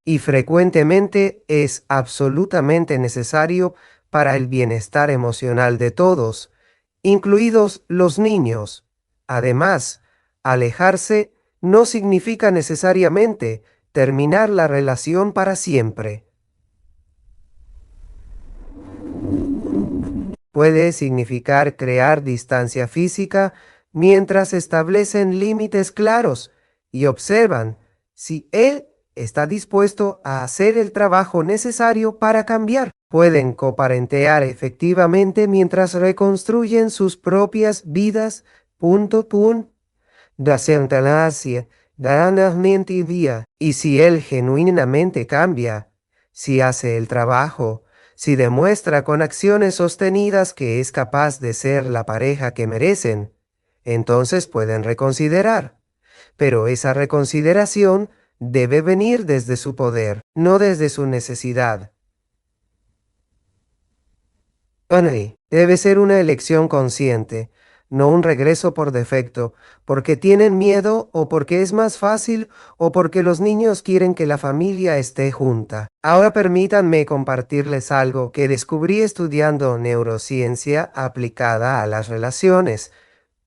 Y frecuentemente es absolutamente necesario para el bienestar emocional de todos, incluidos los niños. Además, alejarse no significa necesariamente terminar la relación para siempre. Puede significar crear distancia física mientras establecen límites claros y observan si él está dispuesto a hacer el trabajo necesario para cambiar. Pueden coparentear efectivamente mientras reconstruyen sus propias vidas. Y si él genuinamente cambia, si hace el trabajo, si demuestra con acciones sostenidas que es capaz de ser la pareja que merecen, entonces pueden reconsiderar. Pero esa reconsideración debe venir desde su poder, no desde su necesidad. Debe ser una elección consciente, no un regreso por defecto, porque tienen miedo o porque es más fácil o porque los niños quieren que la familia esté junta. Ahora permítanme compartirles algo que descubrí estudiando neurociencia aplicada a las relaciones.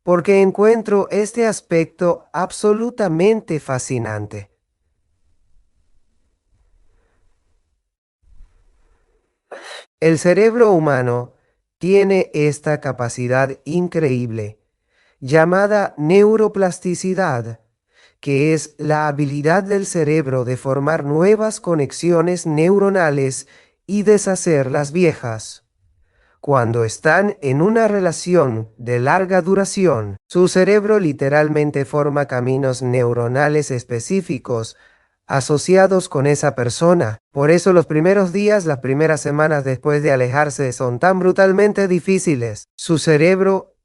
porque encuentro este aspecto absolutamente fascinante. El cerebro humano tiene esta capacidad increíble, llamada neuroplasticidad, que es la habilidad del cerebro de formar nuevas conexiones neuronales y deshacer las viejas. Cuando están en una relación de larga duración, su cerebro literalmente forma caminos neuronales específicos asociados con esa persona. Por eso los primeros días, las primeras semanas después de alejarse son tan brutalmente difíciles. Su cerebro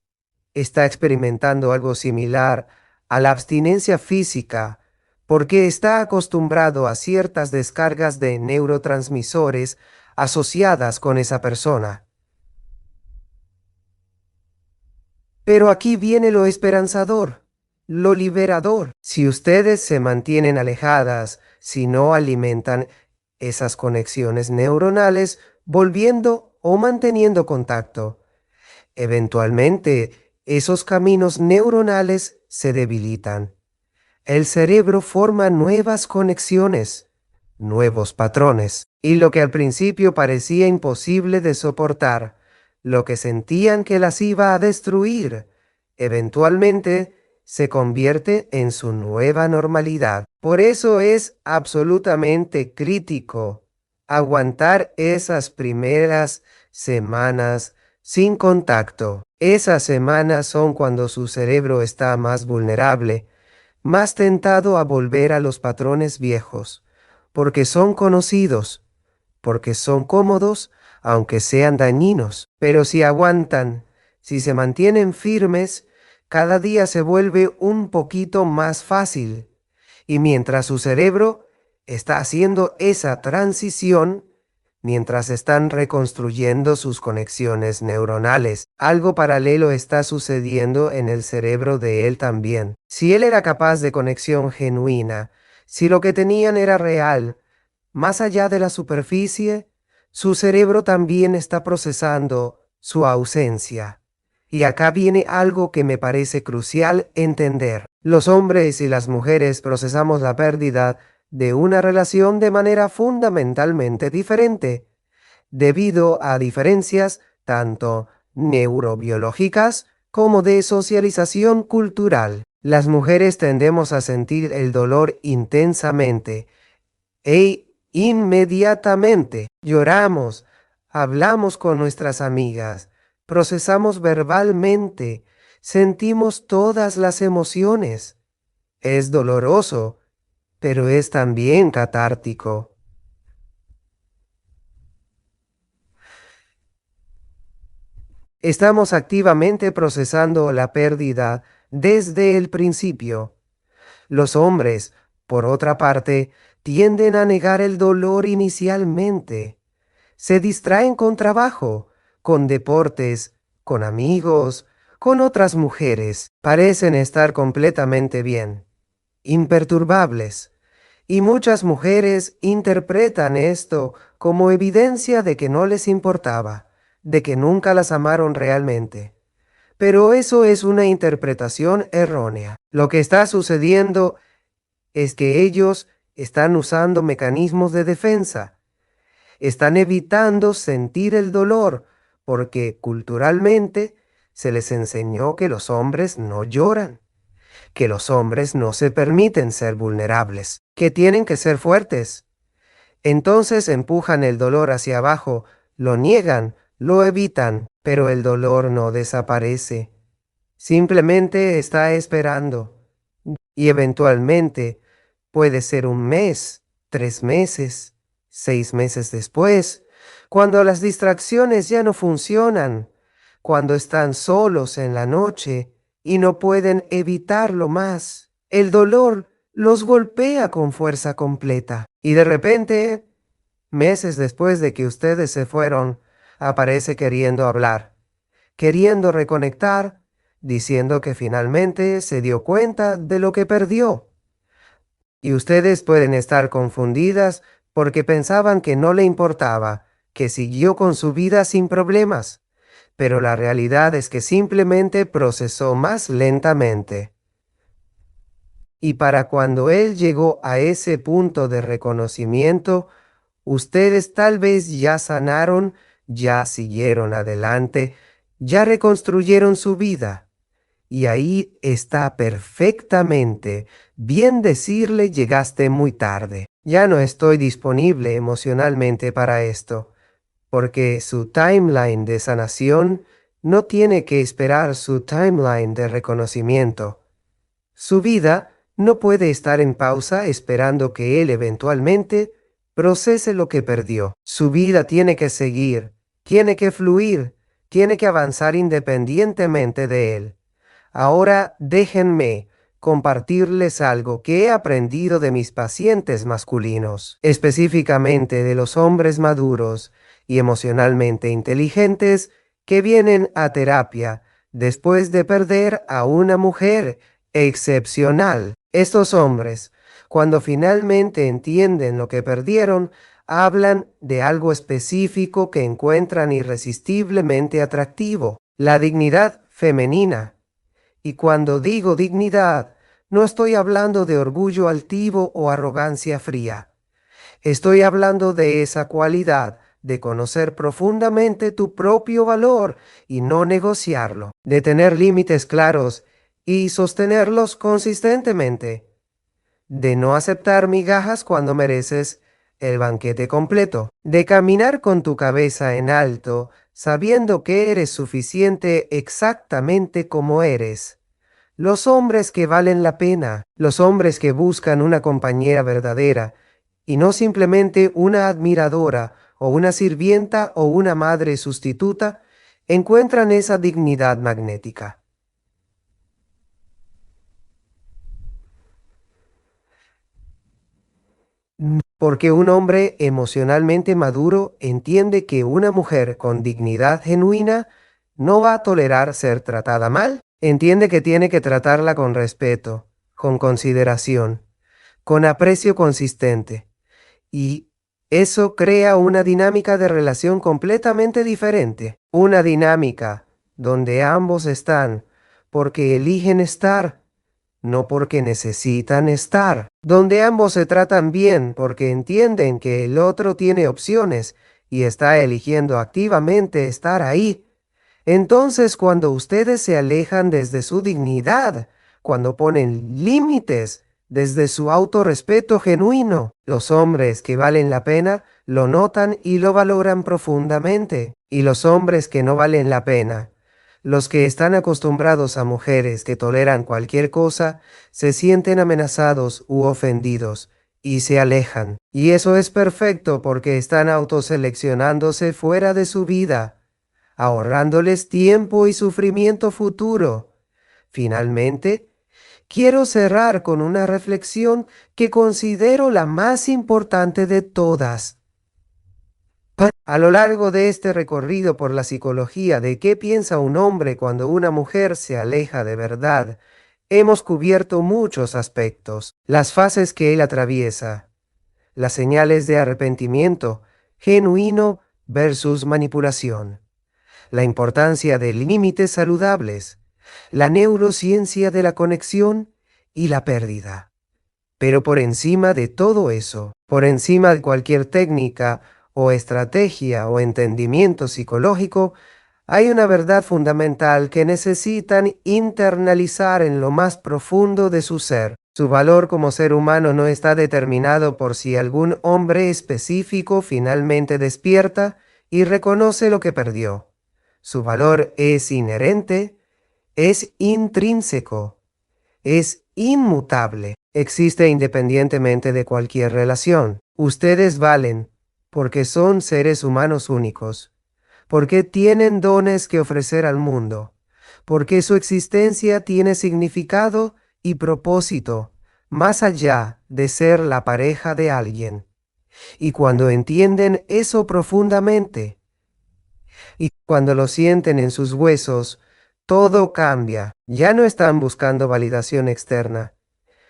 está experimentando algo similar a la abstinencia física porque está acostumbrado a ciertas descargas de neurotransmisores asociadas con esa persona. Pero aquí viene lo esperanzador, lo liberador. Si ustedes se mantienen alejadas, si no alimentan esas conexiones neuronales, volviendo o manteniendo contacto, eventualmente esos caminos neuronales se debilitan. El cerebro forma nuevas conexiones, nuevos patrones, y lo que al principio parecía imposible de soportar, lo que sentían que las iba a destruir, eventualmente se convierte en su nueva normalidad. Por eso es absolutamente crítico aguantar esas primeras semanas sin contacto. Esas semanas son cuando su cerebro está más vulnerable, más tentado a volver a los patrones viejos, porque son conocidos, porque son cómodos, aunque sean dañinos. Pero si aguantan, si se mantienen firmes, cada día se vuelve un poquito más fácil. Y mientras su cerebro está haciendo esa transición, mientras están reconstruyendo sus conexiones neuronales, algo paralelo está sucediendo en el cerebro de él también. Si él era capaz de conexión genuina, si lo que tenían era real, más allá de la superficie, su cerebro también está procesando su ausencia. Y acá viene algo que me parece crucial entender. Los hombres y las mujeres procesamos la pérdida de una relación de manera fundamentalmente diferente, debido a diferencias tanto neurobiológicas como de socialización cultural. Las mujeres tendemos a sentir el dolor intensamente e inmediatamente lloramos, hablamos con nuestras amigas, procesamos verbalmente, sentimos todas las emociones. Es doloroso, pero es también catártico. Estamos activamente procesando la pérdida desde el principio. Los hombres, por otra parte, tienden a negar el dolor inicialmente. Se distraen con trabajo, con deportes, con amigos, con otras mujeres. Parecen estar completamente bien, imperturbables. Y muchas mujeres interpretan esto como evidencia de que no les importaba, de que nunca las amaron realmente. Pero eso es una interpretación errónea. Lo que está sucediendo es que ellos están usando mecanismos de defensa. Están evitando sentir el dolor porque culturalmente se les enseñó que los hombres no lloran, que los hombres no se permiten ser vulnerables, que tienen que ser fuertes. Entonces empujan el dolor hacia abajo, lo niegan, lo evitan, pero el dolor no desaparece. Simplemente está esperando. Y eventualmente puede ser un mes, 3 meses, 6 meses después, cuando las distracciones ya no funcionan, cuando están solos en la noche y no pueden evitarlo más. El dolor los golpea con fuerza completa y de repente, meses después de que ustedes se fueron, aparece queriendo hablar, queriendo reconectar, diciendo que finalmente se dio cuenta de lo que perdió. Y ustedes pueden estar confundidas porque pensaban que no le importaba, que siguió con su vida sin problemas. pero la realidad es que simplemente procesó más lentamente. Y para cuando él llegó a ese punto de reconocimiento, ustedes tal vez ya sanaron, ya siguieron adelante, ya reconstruyeron su vida. Y ahí está perfectamente bien decirle llegaste muy tarde. Ya no estoy disponible emocionalmente para esto, porque su timeline de sanación no tiene que esperar su timeline de reconocimiento. Su vida no puede estar en pausa esperando que él eventualmente procese lo que perdió. Su vida tiene que seguir, tiene que fluir, tiene que avanzar independientemente de él. Ahora déjenme compartirles algo que he aprendido de mis pacientes masculinos, específicamente de los hombres maduros y emocionalmente inteligentes que vienen a terapia después de perder a una mujer excepcional. Estos hombres, cuando finalmente entienden lo que perdieron, hablan de algo específico que encuentran irresistiblemente atractivo, la dignidad femenina. Y cuando digo dignidad, no estoy hablando de orgullo altivo o arrogancia fría. Estoy hablando de esa cualidad de conocer profundamente tu propio valor y no negociarlo, de tener límites claros y sostenerlos consistentemente, de no aceptar migajas cuando mereces el banquete completo, de caminar con tu cabeza en alto, sabiendo que eres suficiente exactamente como eres. Los hombres que valen la pena, los hombres que buscan una compañera verdadera, y no simplemente una admiradora o una sirvienta o una madre sustituta, encuentran esa dignidad magnética. Porque un hombre emocionalmente maduro entiende que una mujer con dignidad genuina no va a tolerar ser tratada mal. Entiende que tiene que tratarla con respeto, con consideración, con aprecio consistente. Y eso crea una dinámica de relación completamente diferente. Una dinámica donde ambos están porque eligen estar, no porque necesitan estar. Donde ambos se tratan bien porque entienden que el otro tiene opciones y está eligiendo activamente estar ahí. Entonces, cuando ustedes se alejan desde su dignidad, cuando ponen límites desde su autorrespeto genuino, los hombres que valen la pena lo notan y lo valoran profundamente. Y los hombres que no valen la pena, los que están acostumbrados a mujeres que toleran cualquier cosa, se sienten amenazados u ofendidos y se alejan. Y eso es perfecto porque están autoseleccionándose fuera de su vida, ahorrándoles tiempo y sufrimiento futuro. Finalmente, quiero cerrar con una reflexión que considero la más importante de todas. A lo largo de este recorrido por la psicología de qué piensa un hombre cuando una mujer se aleja de verdad, hemos cubierto muchos aspectos, las fases que él atraviesa, las señales de arrepentimiento, genuino versus manipulación, la importancia de límites saludables, la neurociencia de la conexión y la pérdida. Pero por encima de todo eso, por encima de cualquier técnica o estrategia o entendimiento psicológico, hay una verdad fundamental que necesitan internalizar en lo más profundo de su ser. Su valor como ser humano no está determinado por si algún hombre específico finalmente despierta y reconoce lo que perdió. Su valor es inherente, es intrínseco, es inmutable, existe independientemente de cualquier relación. Ustedes valen porque son seres humanos únicos, porque tienen dones que ofrecer al mundo, porque su existencia tiene significado y propósito más allá de ser la pareja de alguien. Y cuando entienden eso profundamente, y cuando lo sienten en sus huesos, todo cambia. Ya no están buscando validación externa.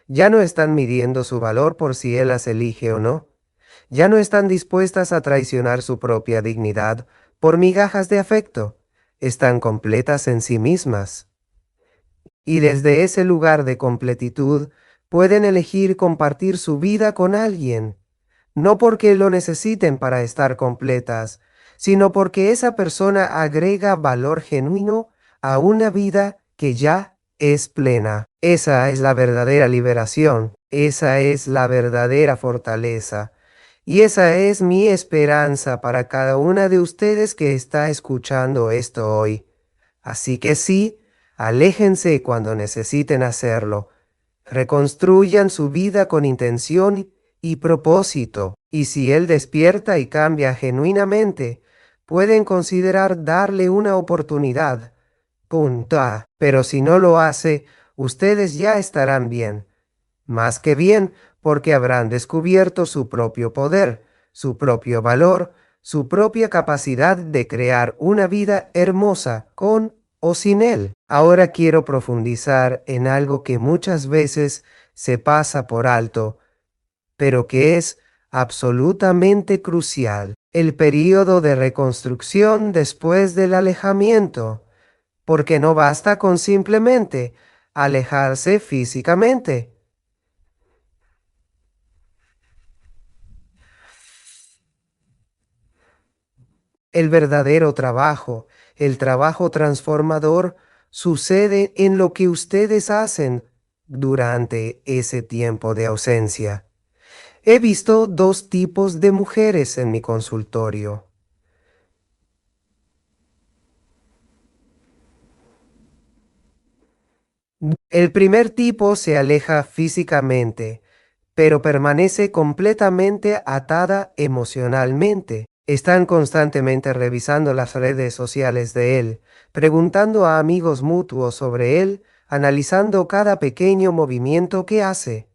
Ya no están midiendo su valor por si él las elige o no. Ya no están dispuestas a traicionar su propia dignidad por migajas de afecto. están completas en sí mismas. Y desde ese lugar de completitud pueden elegir compartir su vida con alguien, no porque lo necesiten para estar completas, sino porque esa persona agrega valor genuino a una vida que ya es plena. Esa es la verdadera liberación, esa es la verdadera fortaleza. Y esa es mi esperanza para cada una de ustedes que está escuchando esto hoy. Así que sí, aléjense cuando necesiten hacerlo. Reconstruyan su vida con intención y propósito. Y si Él despierta y cambia genuinamente, pueden considerar darle una oportunidad. Punta. Pero si no lo hace, ustedes ya estarán bien. Más que bien, porque habrán descubierto su propio poder, su propio valor, su propia capacidad de crear una vida hermosa con o sin él. Ahora quiero profundizar en algo que muchas veces se pasa por alto, pero que es absolutamente crucial: el período de reconstrucción después del alejamiento, porque no basta con simplemente alejarse físicamente. El verdadero trabajo, el trabajo transformador, sucede en lo que ustedes hacen durante ese tiempo de ausencia. He visto dos tipos de mujeres en mi consultorio. El primer tipo se aleja físicamente, pero permanece completamente atada emocionalmente. Están constantemente revisando las redes sociales de él, preguntando a amigos mutuos sobre él, analizando cada pequeño movimiento que hace.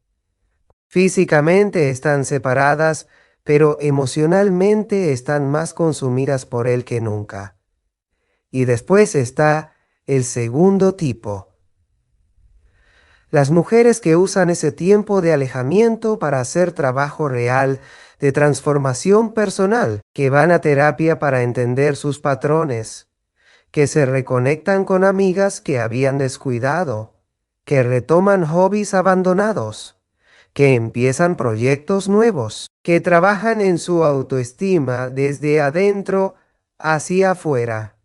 Físicamente están separadas, pero emocionalmente están más consumidas por él que nunca. Y después está el segundo tipo: las mujeres que usan ese tiempo de alejamiento para hacer trabajo real de transformación personal, que van a terapia para entender sus patrones, que se reconectan con amigas que habían descuidado, que retoman hobbies abandonados, que empiezan proyectos nuevos, que trabajan en su autoestima desde adentro hacia afuera.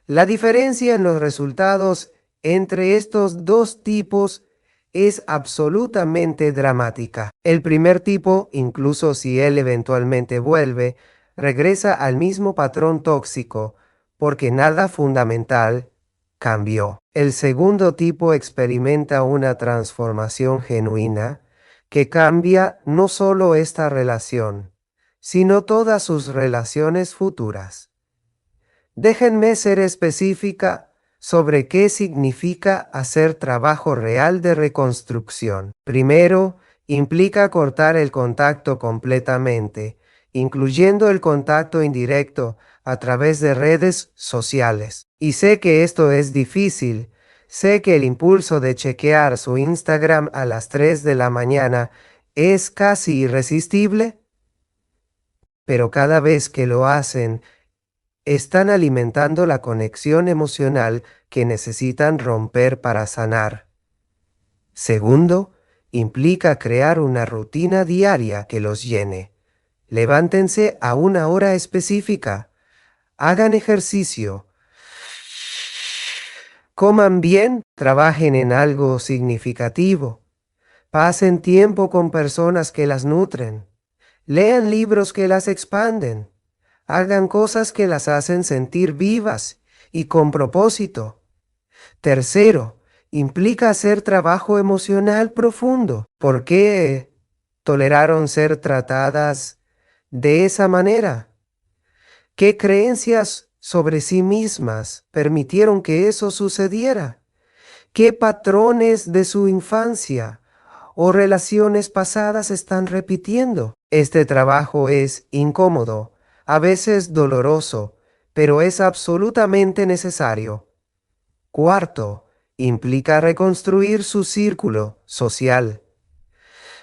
La diferencia en los resultados entre estos dos tipos es absolutamente dramática. El primer tipo, incluso si él eventualmente vuelve, regresa al mismo patrón tóxico, porque nada fundamental cambió. El segundo tipo experimenta una transformación genuina que cambia no solo esta relación, sino todas sus relaciones futuras. Déjenme ser específica sobre qué significa hacer trabajo real de reconstrucción. Primero, implica cortar el contacto completamente, incluyendo el contacto indirecto a través de redes sociales. Y sé que esto es difícil. Sé que el impulso de chequear su Instagram a las 3 de la mañana es casi irresistible, pero cada vez que lo hacen, están alimentando la conexión emocional que necesitan romper para sanar. Segundo, implica crear una rutina diaria que los llene. Levántense a una hora específica, hagan ejercicio, coman bien, trabajen en algo significativo, pasen tiempo con personas que las nutren, lean libros que las expanden, hagan cosas que las hacen sentir vivas y con propósito. Tercero, implica hacer trabajo emocional profundo. ¿Por qué toleraron ser tratadas de esa manera? ¿Qué creencias sobre sí mismas permitieron que eso sucediera? ¿Qué patrones de su infancia o relaciones pasadas están repitiendo? Este trabajo es incómodo, a veces doloroso, pero es absolutamente necesario. Cuarto, implica reconstruir su círculo social.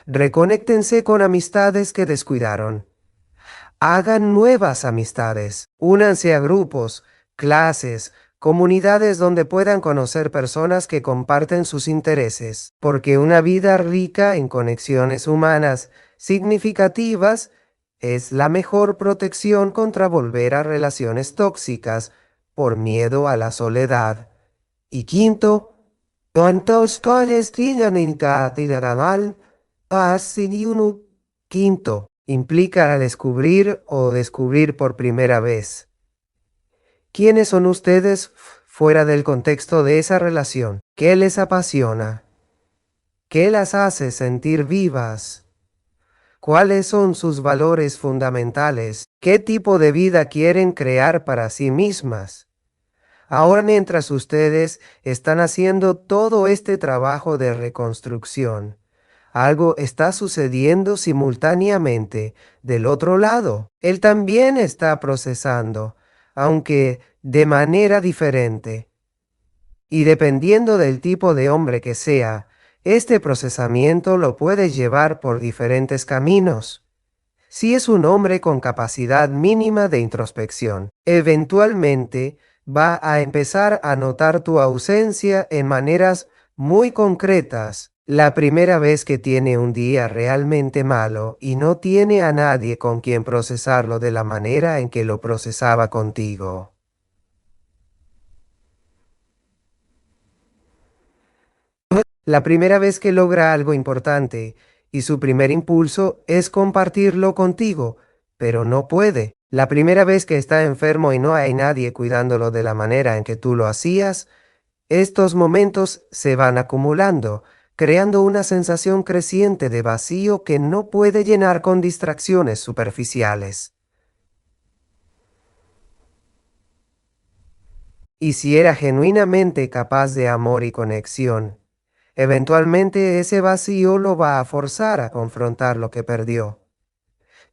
Reconéctense con amistades que descuidaron. Hagan nuevas amistades. Únanse a grupos clases, comunidades donde puedan conocer personas que comparten sus intereses, porque una vida rica en conexiones humanas significativas es la mejor protección contra volver a relaciones tóxicas por miedo a la soledad. Y quinto, ¿cuántos cuales tienen en catedral? Así uno. Quinto, implica descubrir o descubrir por primera vez. ¿Quiénes son ustedes fuera del contexto de esa relación? ¿Qué les apasiona? ¿Qué las hace sentir vivas? ¿Cuáles son sus valores fundamentales? ¿Qué tipo de vida quieren crear para sí mismas? Ahora, mientras ustedes están haciendo todo este trabajo de reconstrucción, algo está sucediendo simultáneamente del otro lado. Él también está procesando, aunque de manera diferente. Y dependiendo del tipo de hombre que sea, este procesamiento lo puede llevar por diferentes caminos. Si es un hombre con capacidad mínima de introspección, eventualmente va a empezar a notar tu ausencia en maneras muy concretas. La primera vez que tiene un día realmente malo y no tiene a nadie con quien procesarlo de la manera en que lo procesaba contigo. La primera vez que logra algo importante y su primer impulso es compartirlo contigo, pero no puede. La primera vez que está enfermo y no hay nadie cuidándolo de la manera en que tú lo hacías, estos momentos se van acumulando, creando una sensación creciente de vacío que no puede llenar con distracciones superficiales. Y si era genuinamente capaz de amor y conexión, eventualmente ese vacío lo va a forzar a confrontar lo que perdió.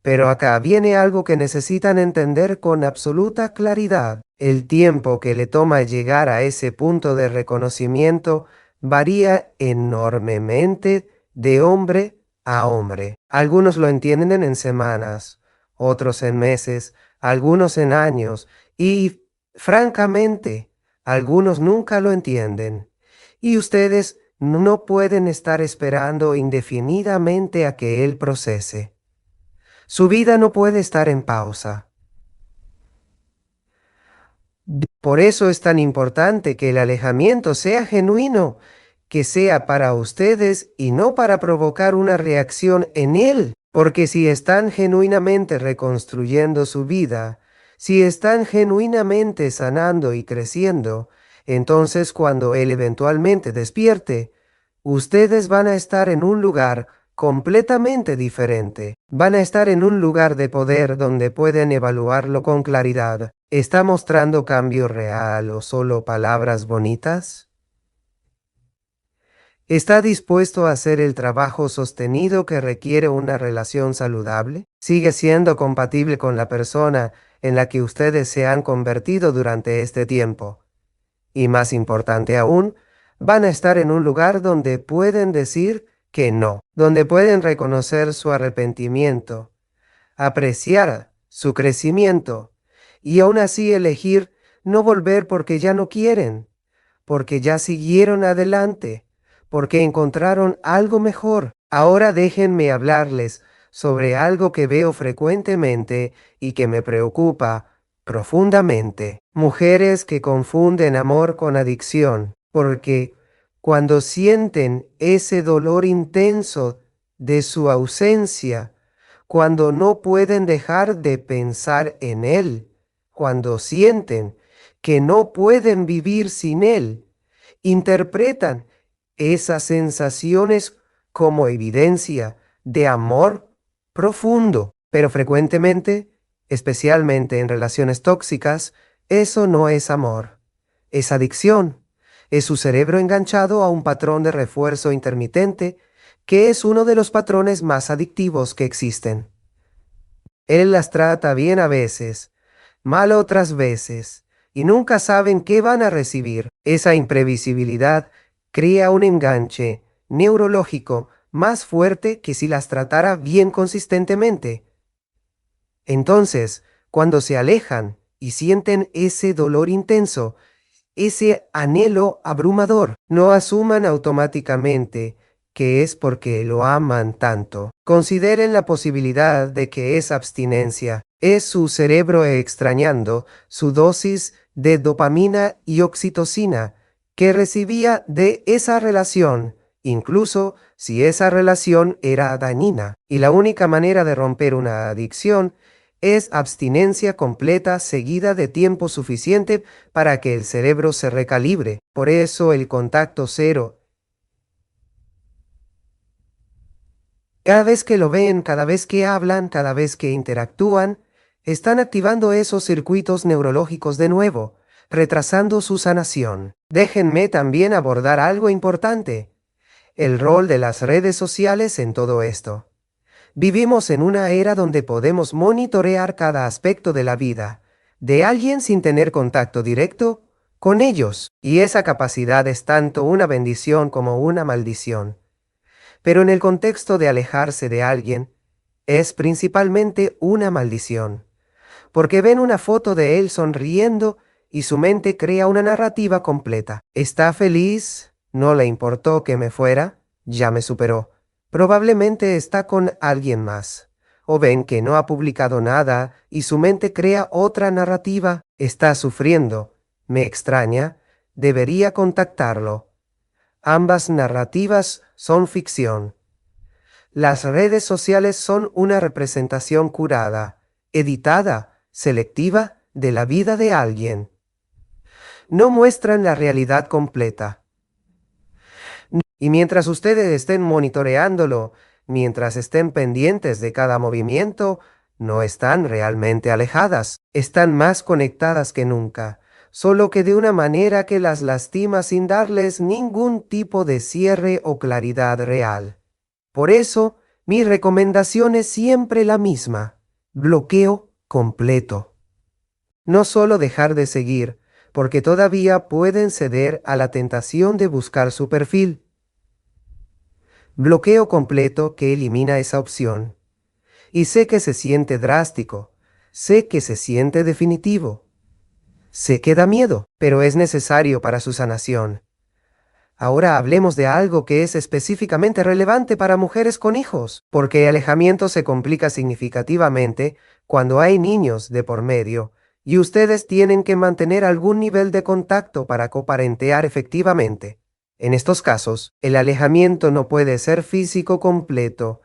Pero acá viene algo que necesitan entender con absoluta claridad. El tiempo que le toma llegar a ese punto de reconocimiento varía enormemente de hombre a hombre. Algunos lo entienden en semanas, otros en meses, algunos en años y, francamente, algunos nunca lo entienden. Y ustedes no pueden estar esperando indefinidamente a que él procese. Su vida no puede estar en pausa. Por eso es tan importante que el alejamiento sea genuino, que sea para ustedes y no para provocar una reacción en él. Porque si están genuinamente reconstruyendo su vida, si están genuinamente sanando y creciendo, entonces cuando él eventualmente despierte, ustedes van a estar en un lugar completamente diferente. Van a estar en un lugar de poder donde pueden evaluarlo con claridad. ¿Está mostrando cambio real o solo palabras bonitas? ¿Está dispuesto a hacer el trabajo sostenido que requiere una relación saludable? ¿Sigue siendo compatible con la persona en la que ustedes se han convertido durante este tiempo? Y más importante aún, van a estar en un lugar donde pueden decir que no, donde pueden reconocer su arrepentimiento, apreciar su crecimiento y aún así elegir no volver porque ya no quieren, porque ya siguieron adelante, porque encontraron algo mejor. Ahora déjenme hablarles sobre algo que veo frecuentemente y que me preocupa profundamente. Mujeres que confunden amor con adicción, porque cuando sienten ese dolor intenso de su ausencia, cuando no pueden dejar de pensar en él, cuando sienten que no pueden vivir sin él, interpretan esas sensaciones como evidencia de amor profundo, pero frecuentemente, especialmente en relaciones tóxicas, eso no es amor, es adicción, es su cerebro enganchado a un patrón de refuerzo intermitente que es uno de los patrones más adictivos que existen. Él las trata bien a veces, mal otras veces, y nunca saben qué van a recibir. Esa imprevisibilidad crea un enganche neurológico más fuerte que si las tratara bien consistentemente. Entonces, cuando se alejan y sienten ese dolor intenso, ese anhelo abrumador. No asuman automáticamente que es porque lo aman tanto. Consideren la posibilidad de que esa abstinencia es su cerebro extrañando su dosis de dopamina y oxitocina que recibía de esa relación, incluso si esa relación era dañina. Y la única manera de romper una adicción es abstinencia completa seguida de tiempo suficiente para que el cerebro se recalibre. Por eso el contacto cero. Cada vez que lo ven, cada vez que hablan, cada vez que interactúan, están activando esos circuitos neurológicos de nuevo, retrasando su sanación. Déjenme también abordar algo importante: el rol de las redes sociales en todo esto. Vivimos en una era donde podemos monitorear cada aspecto de la vida de alguien sin tener contacto directo con ellos, y esa capacidad es tanto una bendición como una maldición. Pero en el contexto de alejarse de alguien, es principalmente una maldición, porque ven una foto de él sonriendo y su mente crea una narrativa completa. ¿Está feliz? ¿No le importó que me fuera? Ya me superó. Probablemente está con alguien más. O ven que no ha publicado nada y su mente crea otra narrativa. Está sufriendo. Me extraña. Debería contactarlo. Ambas narrativas son ficción. Las redes sociales son una representación curada, editada, selectiva de la vida de alguien. No muestran la realidad completa. Y mientras ustedes estén monitoreándolo, mientras estén pendientes de cada movimiento, no están realmente alejadas, están más conectadas que nunca, solo que de una manera que las lastima sin darles ningún tipo de cierre o claridad real. Por eso, mi recomendación es siempre la misma: bloqueo completo. No solo dejar de seguir, porque todavía pueden ceder a la tentación de buscar su perfil. Bloqueo completo que elimina esa opción. Y sé que se siente drástico, sé que se siente definitivo, sé que da miedo, pero es necesario para su sanación. Ahora hablemos de algo que es específicamente relevante para mujeres con hijos, porque el alejamiento se complica significativamente cuando hay niños de por medio, y ustedes tienen que mantener algún nivel de contacto para coparentear efectivamente. En estos casos, el alejamiento no puede ser físico completo,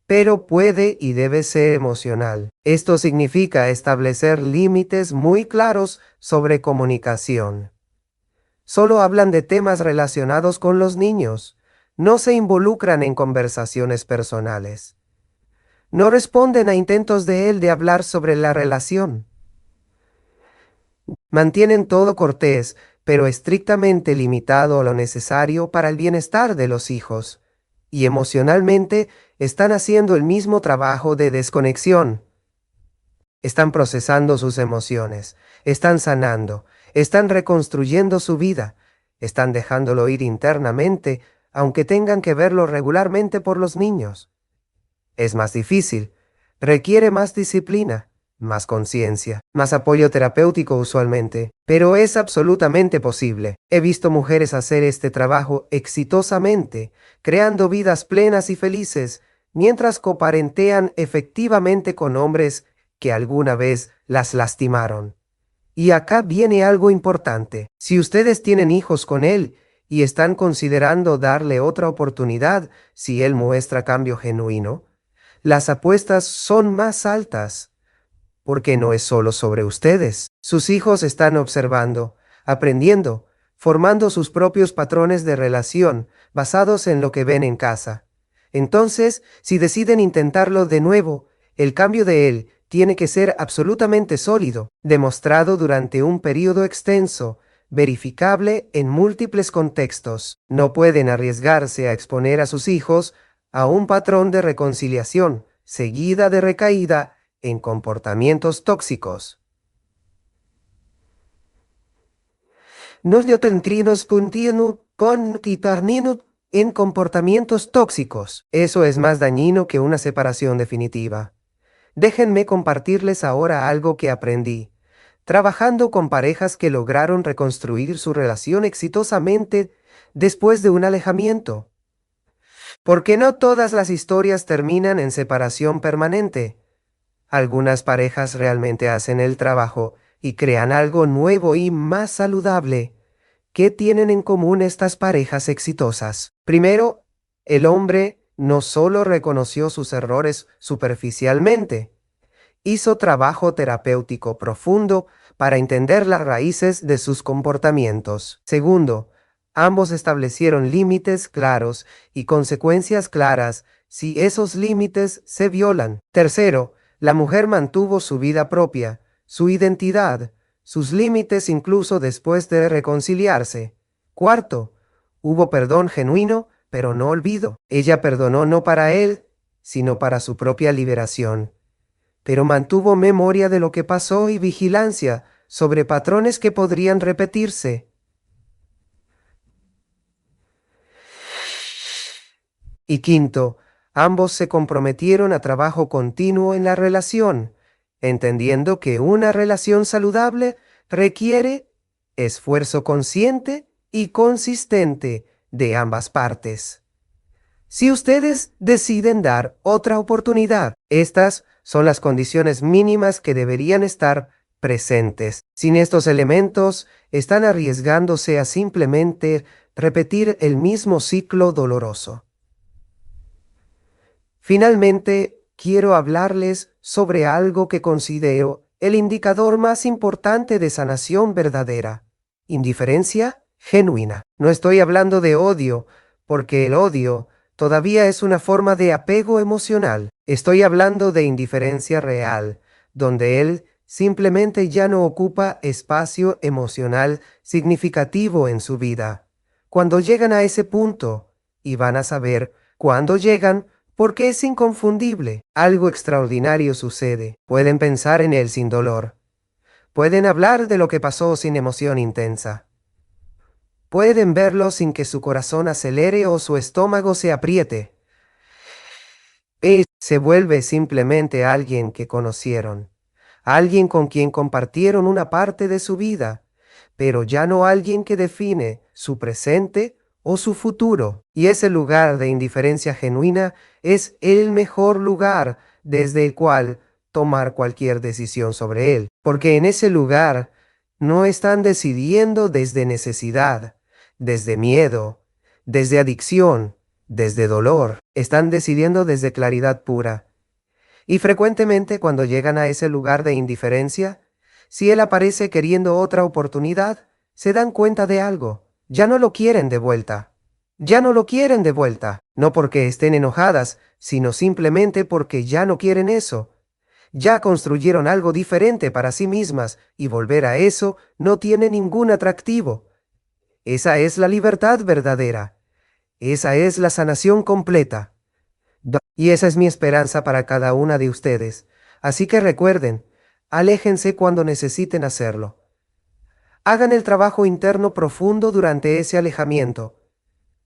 pero puede y debe ser emocional. Esto significa establecer límites muy claros sobre comunicación. Solo hablan de temas relacionados con los niños. No se involucran en conversaciones personales. No responden a intentos de él de hablar sobre la relación. Mantienen todo cortés, pero estrictamente limitado a lo necesario para el bienestar de los hijos. Y emocionalmente están haciendo el mismo trabajo de desconexión. Están procesando sus emociones, están sanando, están reconstruyendo su vida, están dejándolo ir internamente, aunque tengan que verlo regularmente por los niños. Es más difícil, requiere más disciplina, más conciencia, más apoyo terapéutico usualmente, pero es absolutamente posible. He visto mujeres hacer este trabajo exitosamente, creando vidas plenas y felices, mientras coparentean efectivamente con hombres que alguna vez las lastimaron. Y acá viene algo importante. Si ustedes tienen hijos con él y están considerando darle otra oportunidad si él muestra cambio genuino, las apuestas son más altas, porque no es solo sobre ustedes. Sus hijos están observando, aprendiendo, formando sus propios patrones de relación basados en lo que ven en casa. Entonces, si deciden intentarlo de nuevo, el cambio de él tiene que ser absolutamente sólido, demostrado durante un periodo extenso, verificable en múltiples contextos. No pueden arriesgarse a exponer a sus hijos a un patrón de reconciliación, seguida de recaída en comportamientos tóxicos. Nos tendríamos continuo con quitarnos en comportamientos tóxicos. Eso es más dañino que una separación definitiva. Déjenme compartirles ahora algo que aprendí. trabajando con parejas que lograron reconstruir su relación exitosamente después de un alejamiento. Porque no todas las historias terminan en separación permanente. Algunas parejas realmente hacen el trabajo y crean algo nuevo y más saludable. ¿Qué tienen en común estas parejas exitosas? Primero, el hombre no solo reconoció sus errores superficialmente, hizo trabajo terapéutico profundo para entender las raíces de sus comportamientos. Segundo, ambos establecieron límites claros y consecuencias claras si esos límites se violan. Tercero, la mujer mantuvo su vida propia, su identidad, sus límites incluso después de reconciliarse. Cuarto, hubo perdón genuino, pero no olvido. Ella perdonó no para él, sino para su propia liberación. Pero mantuvo memoria de lo que pasó y vigilancia sobre patrones que podrían repetirse. Y quinto, ambos se comprometieron a trabajo continuo en la relación, entendiendo que una relación saludable requiere esfuerzo consciente y consistente de ambas partes. Si ustedes deciden dar otra oportunidad, estas son las condiciones mínimas que deberían estar presentes. Sin estos elementos, están arriesgándose a simplemente repetir el mismo ciclo doloroso. Finalmente, quiero hablarles sobre algo que considero el indicador más importante de sanación verdadera: indiferencia genuina. No estoy hablando de odio, porque el odio todavía es una forma de apego emocional. Estoy hablando de indiferencia real, donde él simplemente ya no ocupa espacio emocional significativo en su vida. Cuando llegan a ese punto, y van a saber cuándo llegan, porque es inconfundible, algo extraordinario sucede. Pueden pensar en él sin dolor. Pueden hablar de lo que pasó sin emoción intensa. Pueden verlo sin que su corazón acelere o su estómago se apriete. Él se vuelve simplemente alguien que conocieron, alguien con quien compartieron una parte de su vida, pero ya no alguien que define su presente o su futuro. Y ese lugar de indiferencia genuina es el mejor lugar desde el cual tomar cualquier decisión sobre él, porque en ese lugar no están decidiendo desde necesidad, desde miedo, desde adicción, desde dolor. Están decidiendo desde claridad pura. Y frecuentemente cuando llegan a ese lugar de indiferencia, si él aparece queriendo otra oportunidad, se dan cuenta de algo. Ya no lo quieren de vuelta. Ya no lo quieren de vuelta. No porque estén enojadas, sino simplemente porque ya no quieren eso. Ya construyeron algo diferente para sí mismas y volver a eso no tiene ningún atractivo. Esa es la libertad verdadera. Esa es la sanación completa. Y esa es mi esperanza para cada una de ustedes. Así que recuerden, aléjense cuando necesiten hacerlo. Hagan el trabajo interno profundo durante ese alejamiento.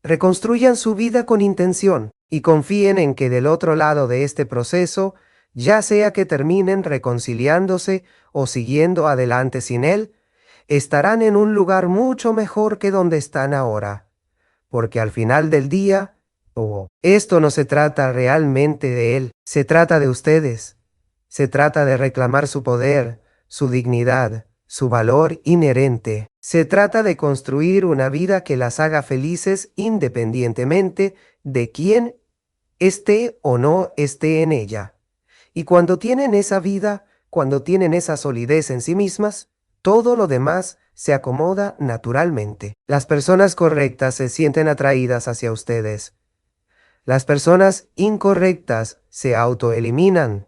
Reconstruyan su vida con intención y confíen en que del otro lado de este proceso, ya sea que terminen reconciliándose o siguiendo adelante sin él, estarán en un lugar mucho mejor que donde están ahora. Porque al final del día, esto no se trata realmente de él, se trata de ustedes. Se trata de reclamar su poder, su dignidad, su valor inherente. Se trata de construir una vida que las haga felices independientemente de quién esté o no esté en ella. Y cuando tienen esa vida, cuando tienen esa solidez en sí mismas, todo lo demás se acomoda naturalmente. Las personas correctas se sienten atraídas hacia ustedes. Las personas incorrectas se autoeliminan.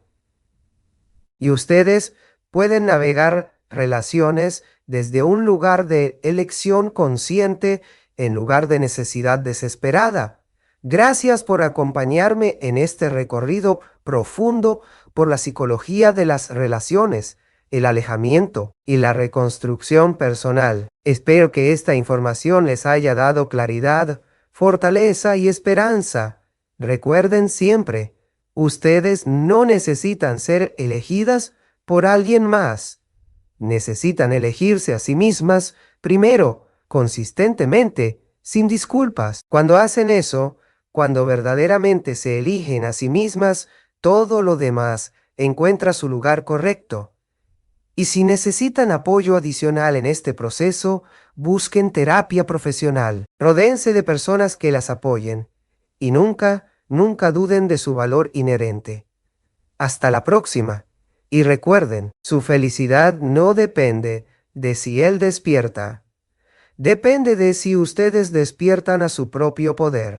Y ustedes pueden navegar relaciones desde un lugar de elección consciente en lugar de necesidad desesperada. Gracias por acompañarme en este recorrido profundo por la psicología de las relaciones, el alejamiento y la reconstrucción personal. Espero que esta información les haya dado claridad, fortaleza y esperanza. Recuerden siempre, ustedes no necesitan ser elegidas por alguien más. necesitan elegirse a sí mismas primero, consistentemente, sin disculpas. Cuando hacen eso, cuando verdaderamente se eligen a sí mismas, todo lo demás encuentra su lugar correcto. Y si necesitan apoyo adicional en este proceso, busquen terapia profesional. Rodéense de personas que las apoyen. Y nunca duden de su valor inherente. Hasta la próxima. Y recuerden, su felicidad no depende de si él despierta. Depende de si ustedes despiertan a su propio poder.